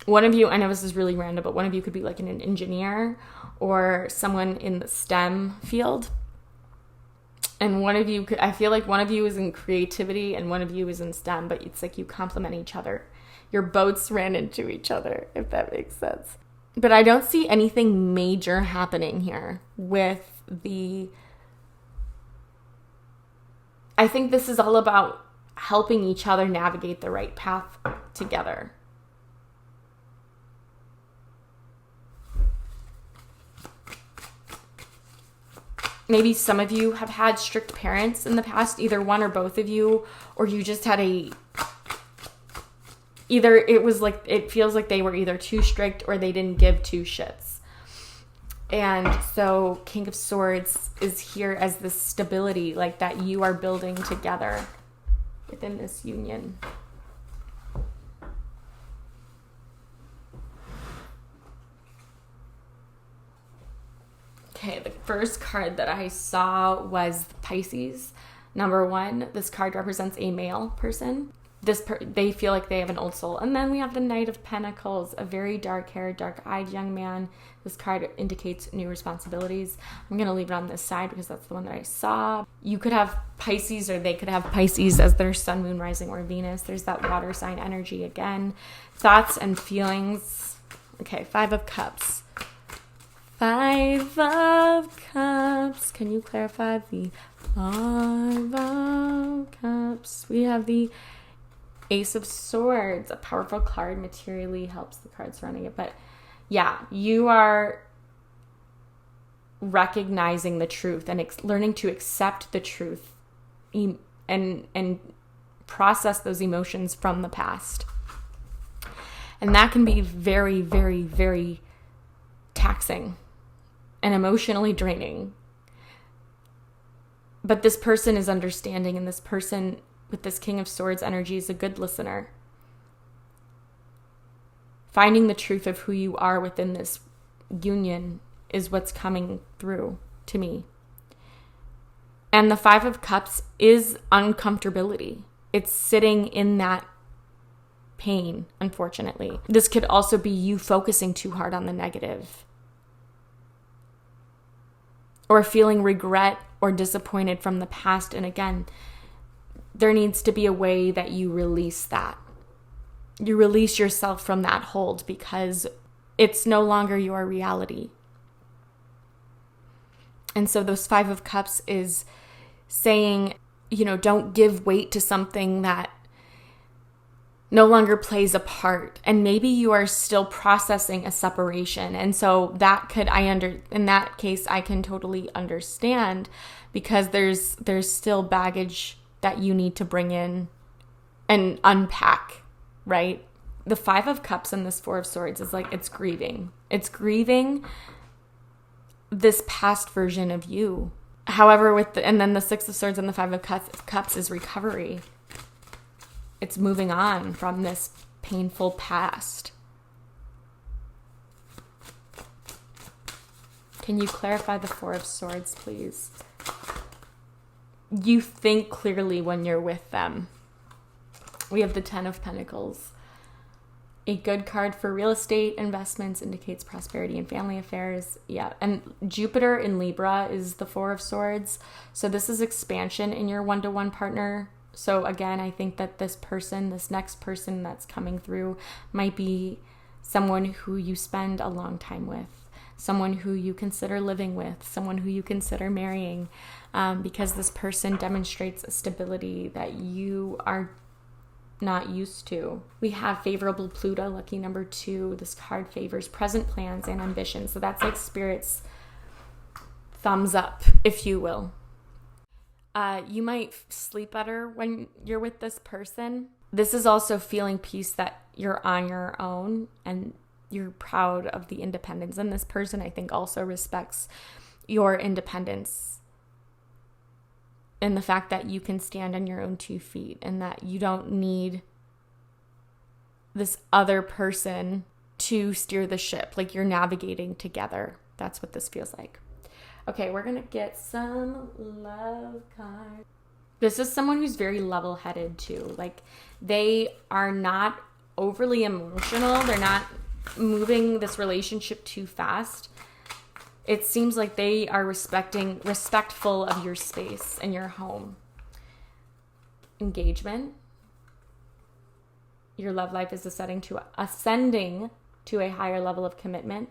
One of you, I know this is really random, but one of you could be like an engineer or someone in the STEM field. And one of you, I feel like one of you is in creativity and one of you is in STEM, but it's like you complement each other. Your boats ran into each other, if that makes sense. But I don't see anything major happening here with I think this is all about helping each other navigate the right path together. Maybe some of you have had strict parents in the past, either one or both of you, or you just had either it was like, it feels like they were either too strict or they didn't give two shits. And so King of Swords is here as this stability, like that you are building together within this union. Okay, the first card that I saw was Pisces. Number 1, this card represents a male person. They feel like they have an old soul. And then we have the Knight of Pentacles, a very dark-haired, dark-eyed young man. This card indicates new responsibilities. I'm going to leave it on this side because that's the one that I saw. You could have Pisces or they could have Pisces as their sun, moon, rising, or Venus. There's that water sign energy again. Thoughts and feelings. Okay, 5 of Cups. 5 of Cups. Can you clarify the 5 of Cups? We have the Ace of Swords, a powerful card, materially helps the card surrounding it. But yeah, you are recognizing the truth and learning to accept the truth and process those emotions from the past. And that can be very, very, very taxing and emotionally draining. But this person is understanding, and this person with this King of Swords energy is a good listener. Finding the truth of who you are within this union is what's coming through to me. And the 5 of Cups is uncomfortability. It's sitting in that pain, unfortunately. This could also be you focusing too hard on the negative, or feeling regret or disappointed from the past. And again, there needs to be a way that you release that. You release yourself from that hold because it's no longer your reality. And so those 5 of Cups is saying, don't give weight to something that no longer plays a part. And maybe you are still processing a separation. And so in that case, I can totally understand, because there's still baggage that you need to bring in and unpack, right? The 5 of Cups and this 4 of Swords is like, it's grieving. It's grieving this past version of you. However, and then the 6 of Swords and the 5 of Cups is recovery. It's moving on from this painful past. Can you clarify the 4 of Swords, please? You think clearly when you're with them. We have the 10 of Pentacles. A good card for real estate investments, indicates prosperity and family affairs. Yeah, and Jupiter in Libra is the 4 of Swords. So this is expansion in your one-to-one partner. So again, I think that this next person that's coming through might be someone who you spend a long time with, someone who you consider living with, someone who you consider marrying, because this person demonstrates a stability that you are not used to. We have favorable Pluto, lucky number 2. This card favors present plans and ambitions. So that's like Spirit's thumbs up, if you will. You might sleep better when you're with this person. This is also feeling peace that you're on your own and you're proud of the independence. And this person, I think, also respects your independence and the fact that you can stand on your own 2 feet and that you don't need this other person to steer the ship. Like, you're navigating together. That's what this feels like. Okay, we're going to get some love cards. This is someone who's very level-headed too. Like, they are not overly emotional. They're not moving this relationship too fast. It seems like they are respectful of your space and your home. Engagement. Your love life is ascending to a higher level of commitment.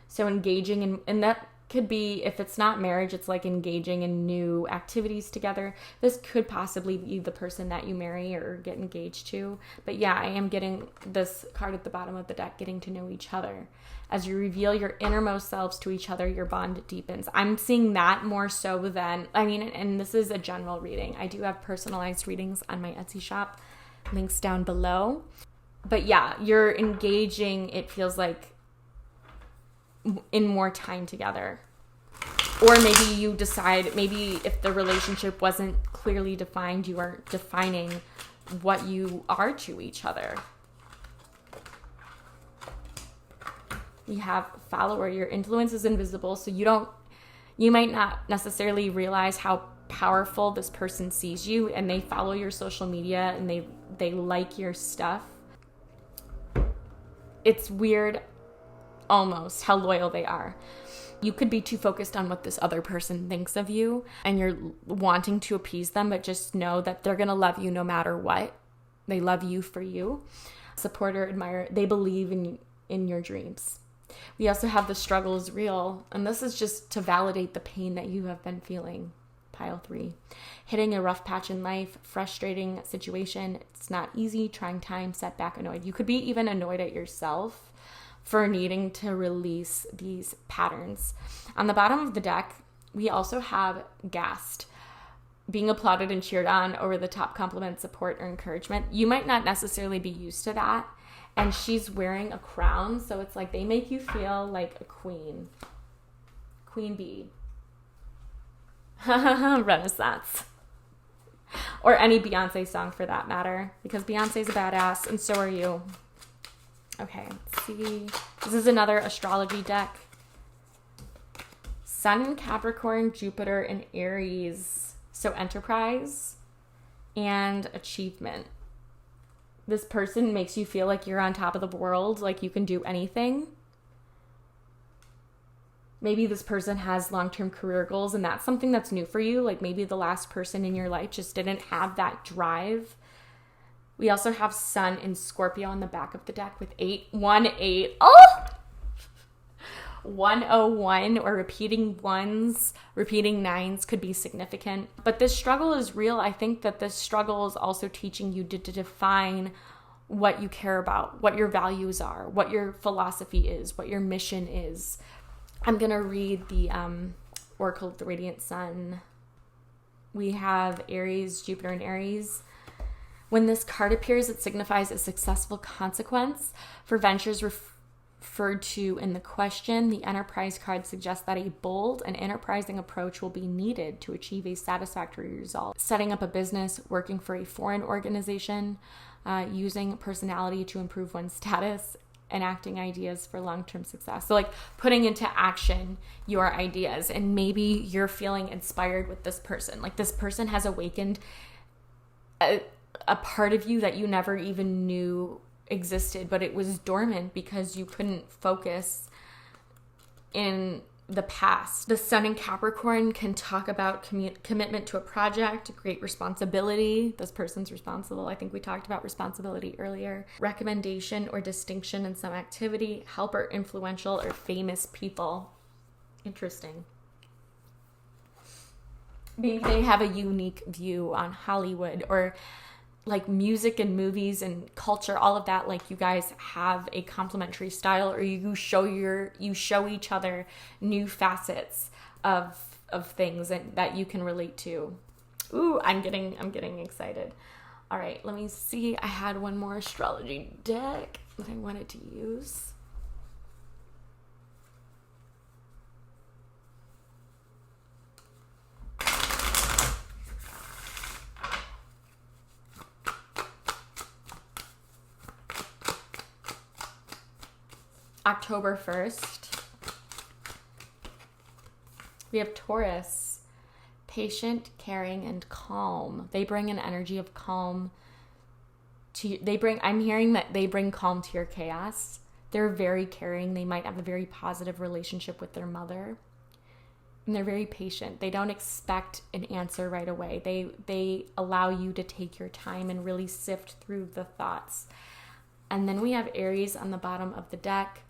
So engaging in, and that could be, if it's not marriage, it's like engaging in new activities together. This could possibly be the person that you marry or get engaged to. But yeah, I am getting this card at the bottom of the deck, getting to know each other. As you reveal your innermost selves to each other, your bond deepens. I'm seeing that more so than, and this is a general reading. I do have personalized readings on my Etsy shop. Links down below. But yeah, you're engaging, it feels like, in more time together. Or maybe you decide, maybe if the relationship wasn't clearly defined, you are defining what you are to each other. You have follower, your influence is invisible, so you might not necessarily realize how powerful this person sees you, and they follow your social media and they like your stuff. It's weird almost how loyal they are. You could be too focused on what this other person thinks of you and you're wanting to appease them, but just know that they're going to love you no matter what. They love you for you. Supporter, admirer, they believe in your dreams. We also have the struggle is real, and this is just to validate the pain that you have been feeling. Pile 3. Hitting a rough patch in life, frustrating situation. It's not easy, trying time, setback, annoyed. You could be even annoyed at yourself for needing to release these patterns. On the bottom of the deck, we also have gassed, being applauded and cheered on, over the top compliment, support, or encouragement. You might not necessarily be used to that. And she's wearing a crown, so it's like they make you feel like a queen. Queen bee. Renaissance. Or any Beyonce song for that matter, because Beyonce's a badass and so are you. Okay, let's see. This is another astrology deck. Sun in Capricorn, Jupiter in Aries. So enterprise and achievement. This person makes you feel like you're on top of the world, like you can do anything. Maybe this person has long-term career goals and that's something that's new for you. Like maybe the last person in your life just didn't have that drive. We also have Sun in Scorpio on the back of the deck with 818. Oh! 101 or repeating ones, repeating nines could be significant. But this struggle is real. I think that this struggle is also teaching you to define what you care about, what your values are, what your philosophy is, what your mission is. I'm going to read the Oracle of the Radiant Sun. We have Aries, Jupiter in Aries. When this card appears, it signifies a successful consequence for ventures referred to in the question. The Enterprise card suggests that a bold and enterprising approach will be needed to achieve a satisfactory result. Setting up a business, working for a foreign organization, using personality to improve one's status, enacting ideas for long-term success. So like putting into action your ideas, and maybe you're feeling inspired with this person. Like this person has awakened a part of you that you never even knew existed, but it was dormant because you couldn't focus in the past. The Sun in Capricorn can talk about commitment to a project, great responsibility. This person's responsible. I think we talked about responsibility earlier. Recommendation or distinction in some activity, help or influential or famous people. Interesting. Maybe they have a unique view on Hollywood or like music and movies and culture, all of that. Like you guys have a complementary style, or you show each other new facets of things that you can relate to. Ooh, I'm getting excited. All right, let me see. I had one more astrology deck that I wanted to use. October 1st, we have Taurus, patient, caring, and calm. They bring an energy of calm to you. I'm hearing that they bring calm to your chaos. They're very caring. They might have a very positive relationship with their mother. And they're very patient. They don't expect an answer right away. They allow you to take your time and really sift through the thoughts. And then we have Aries on the bottom of the deck.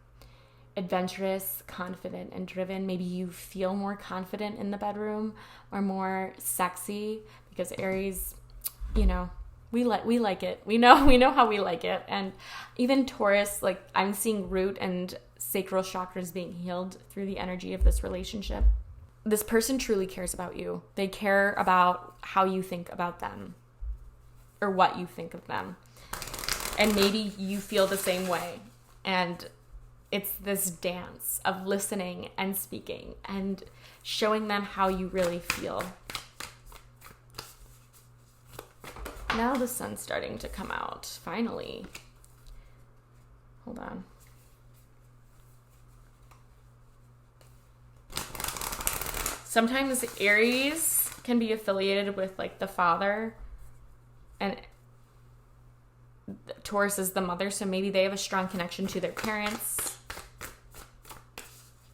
Adventurous, confident, and driven. Maybe you feel more confident in the bedroom or more sexy because Aries, we like it. We know how we like it. And even Taurus, like I'm seeing root and sacral chakras being healed through the energy of this relationship. This person truly cares about you. They care about how you think about them or what you think of them. And maybe you feel the same way. And it's this dance of listening and speaking and showing them how you really feel. Now the sun's starting to come out, finally. Hold on. Sometimes Aries can be affiliated with like the father and Taurus is the mother, so maybe they have a strong connection to their parents.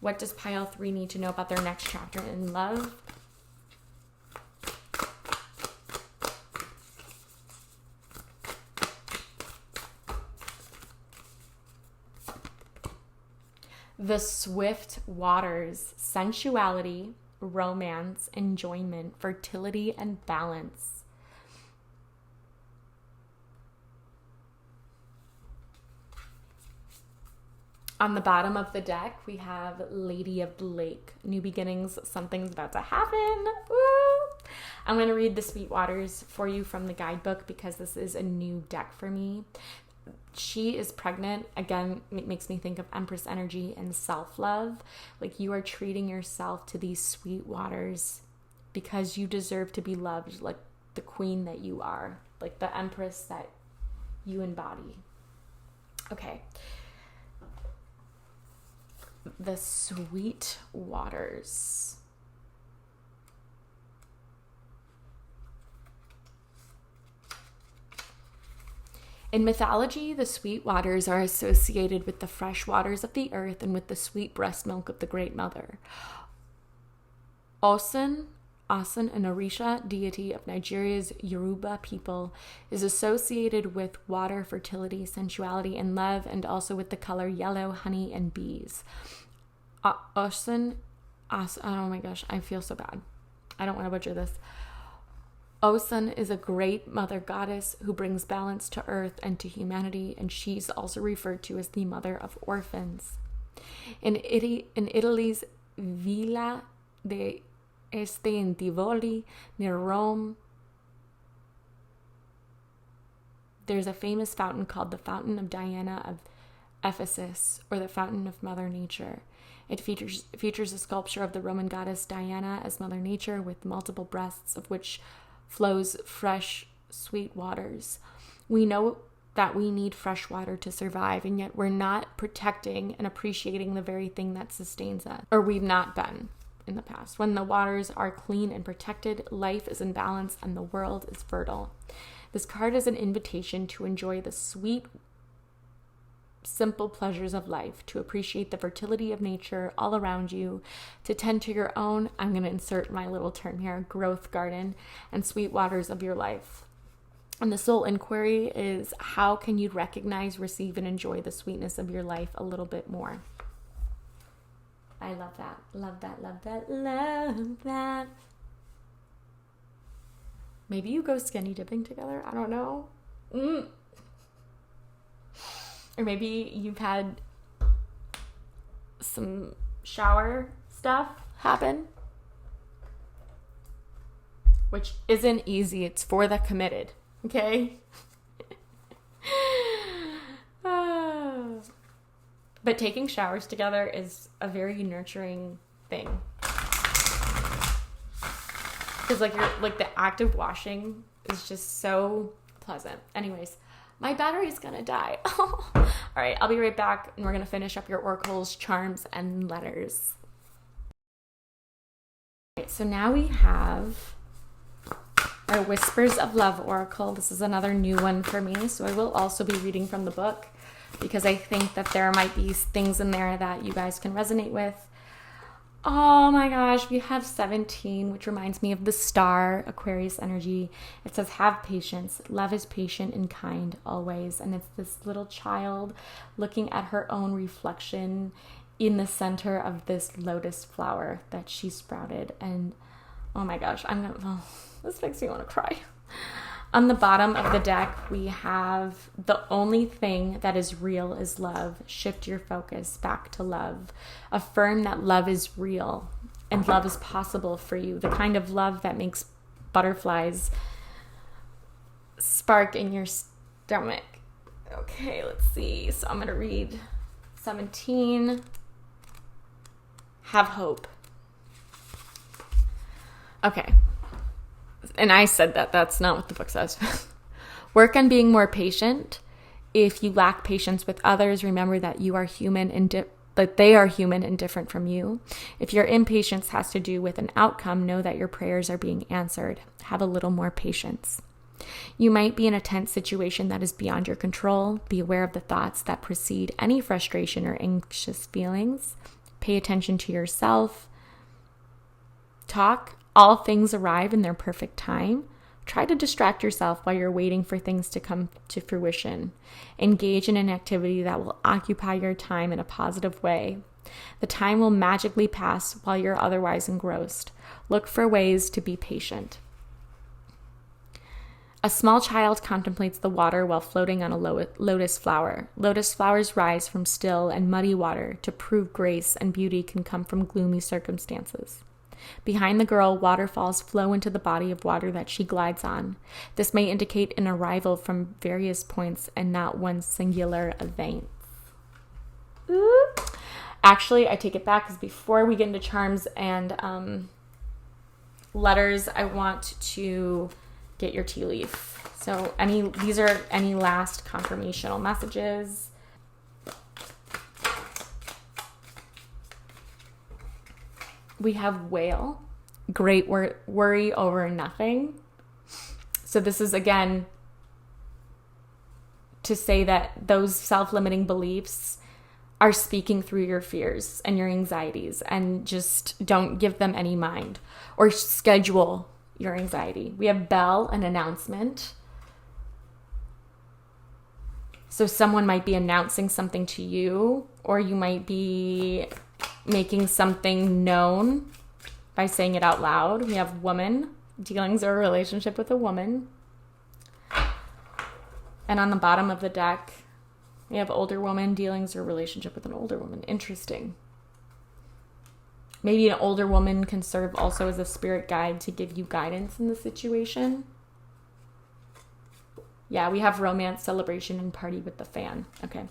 What does pile 3 need to know about their next chapter in love? The swift waters, sensuality, romance, enjoyment, fertility, and balance. On the bottom of the deck, we have Lady of the Lake. New beginnings, something's about to happen. Woo! I'm going to read the Sweet Waters for you from the guidebook because this is a new deck for me. She is pregnant. Again, it makes me think of Empress energy and self-love. Like you are treating yourself to these sweet waters because you deserve to be loved like the queen that you are, like the Empress that you embody. Okay. The Sweet Waters. In mythology, the sweet waters are associated with the fresh waters of the earth and with the sweet breast milk of the Great Mother. Osun, an Orisha deity of Nigeria's Yoruba people, is associated with water, fertility, sensuality, and love, and also with the color yellow, honey, and bees. Osun, oh my gosh, I feel so bad. I don't want to butcher this. Osun is a great mother goddess who brings balance to earth and to humanity, and she's also referred to as the mother of orphans. In Italy's Villa de Este in Tivoli, near Rome, there's a famous fountain called the Fountain of Diana of Ephesus, or the Fountain of Mother Nature. It features a sculpture of the Roman goddess Diana as Mother Nature with multiple breasts of which flows fresh, sweet waters. We know that we need fresh water to survive, and yet we're not protecting and appreciating the very thing that sustains us, or we've not been in the past. When the waters are clean and protected, life is in balance and the world is fertile. This card is an invitation to enjoy the sweet, simple pleasures of life, to appreciate the fertility of nature all around you, to tend to your own, I'm going to insert my little term here, growth garden and sweet waters of your life. And the soul inquiry is, how can you recognize, receive, and enjoy the sweetness of your life a little bit more? I love that. Love that, love that, love that. Maybe you go skinny dipping together. I don't know. Or maybe you've had some shower stuff happen. which isn't easy. It's for the committed, okay? But taking showers together is a very nurturing thing. Because the act of washing is just so pleasant. Anyways, my battery's gonna die. All right, I'll be right back, and we're gonna finish up your oracles, charms, and letters. Okay, so now we have our Whispers of Love oracle. This is another new one for me, so I will also be reading from the book because I think that there might be things in there that you guys can resonate with. Oh my gosh, we have 17, which reminds me of the star, Aquarius energy. It says, have patience. Love is patient and kind always. And it's this little child looking at her own reflection in the center of this lotus flower that she sprouted. And oh my gosh, this makes me want to cry. On the bottom of the deck, we have the only thing that is real is love. Shift your focus back to love. Affirm that love is real and love is possible for you. The kind of love that makes butterflies spark in your stomach. Okay, let's see. So I'm going to read 17. Have hope. Okay. And I said that. That's not what the book says. Work on being more patient. If you lack patience with others, remember that you are human and that they are human and different from you. If your impatience has to do with an outcome, know that your prayers are being answered. Have a little more patience. You might be in a tense situation that is beyond your control. Be aware of the thoughts that precede any frustration or anxious feelings. Pay attention to yourself. Talk. All things arrive in their perfect time. Try to distract yourself while you're waiting for things to come to fruition. Engage in an activity that will occupy your time in a positive way. The time will magically pass while you're otherwise engrossed. Look for ways to be patient. A small child contemplates the water while floating on a lotus flower. Lotus flowers rise from still and muddy water to prove grace and beauty can come from gloomy circumstances. Behind the girl, waterfalls flow into the body of water that she glides on. This may indicate an arrival from various points and not one singular event. Ooh. Actually, I take it back because before we get into charms and letters, I want to get your tea leaf. So these are any last confirmational messages. We have whale, great worry over nothing. So this is, again, to say that those self-limiting beliefs are speaking through your fears and your anxieties, and just don't give them any mind or schedule your anxiety. We have bell, an announcement. So someone might be announcing something to you, or you might be making something known by saying it out loud. We have woman, dealings or a relationship with a woman. And on the bottom of the deck, we have older woman, dealings or relationship with an older woman. Interesting. Maybe an older woman can serve also as a spirit guide to give you guidance in the situation. Yeah, we have romance, celebration, and party with the fan. Okay.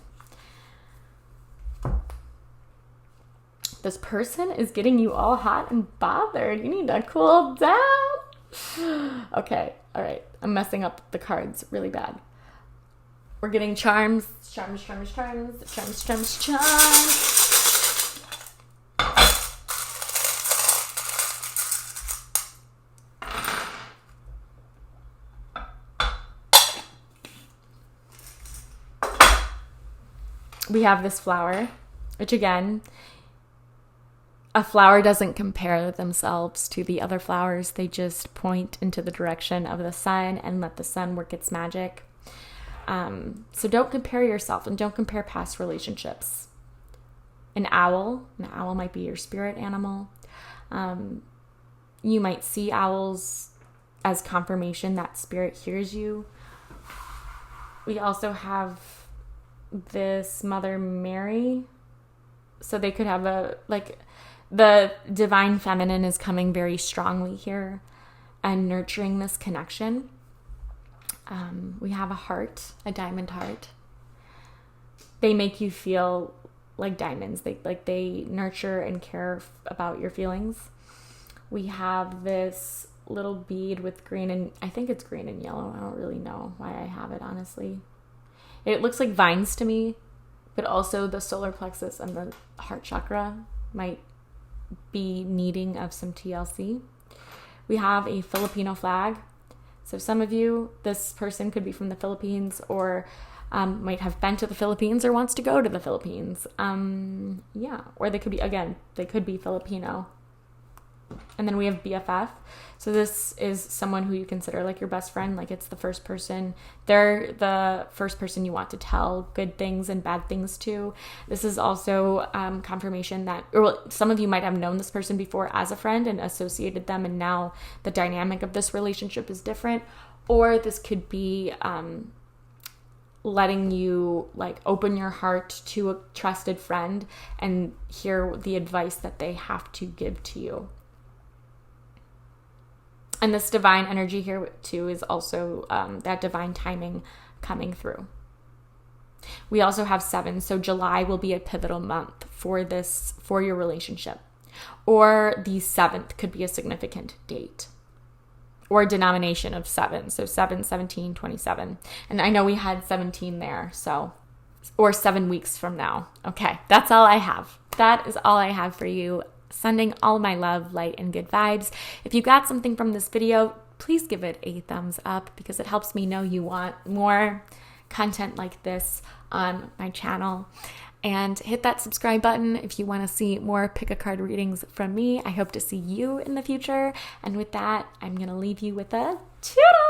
This person is getting you all hot and bothered. You need to cool down. Okay, all right. I'm messing up the cards really bad. We're getting charms. Charms. We have this flower, which again, a flower doesn't compare themselves to the other flowers. They just point into the direction of the sun and let the sun work its magic. So don't compare yourself and don't compare past relationships. An owl might be your spirit animal. You might see owls as confirmation that spirit hears you. We also have this Mother Mary. So they could have the divine feminine is coming very strongly here. and nurturing this connection. We have a heart, a diamond heart. They make you feel like diamonds. They nurture and care about your feelings. We have this little bead with green and I think it's green and yellow. I don't really know why I have it, honestly. It looks like vines to me, but also the solar plexus and the heart chakra might be needing of some TLC. We have a Filipino flag. So some of you, this person could be from the Philippines or might have been to the Philippines or wants to go to the Philippines. Or they could be Filipino. And then we have BFF. So this is someone who you consider like your best friend. Like it's the first person. They're the first person you want to tell good things and bad things to. This is also confirmation that, some of you might have known this person before as a friend and associated them, and now the dynamic of this relationship is different. Or this could be letting you like open your heart to a trusted friend and hear the advice that they have to give to you. And this divine energy here too is also that divine timing coming through. We also have 7. So July will be a pivotal month for your relationship. Or the 7th could be a significant date. Or a denomination of 7. So 7, 17, 27. And I know we had 17 there. Or 7 weeks from now. Okay, that's all I have. That is all I have for you. Sending all my love, light, and good vibes. If you got something from this video, please give it a thumbs up because it helps me know you want more content like this on my channel. And hit that subscribe button if you want to see more pick a card readings from me. I hope to see you in the future. And with that, I'm going to leave you with a toodle!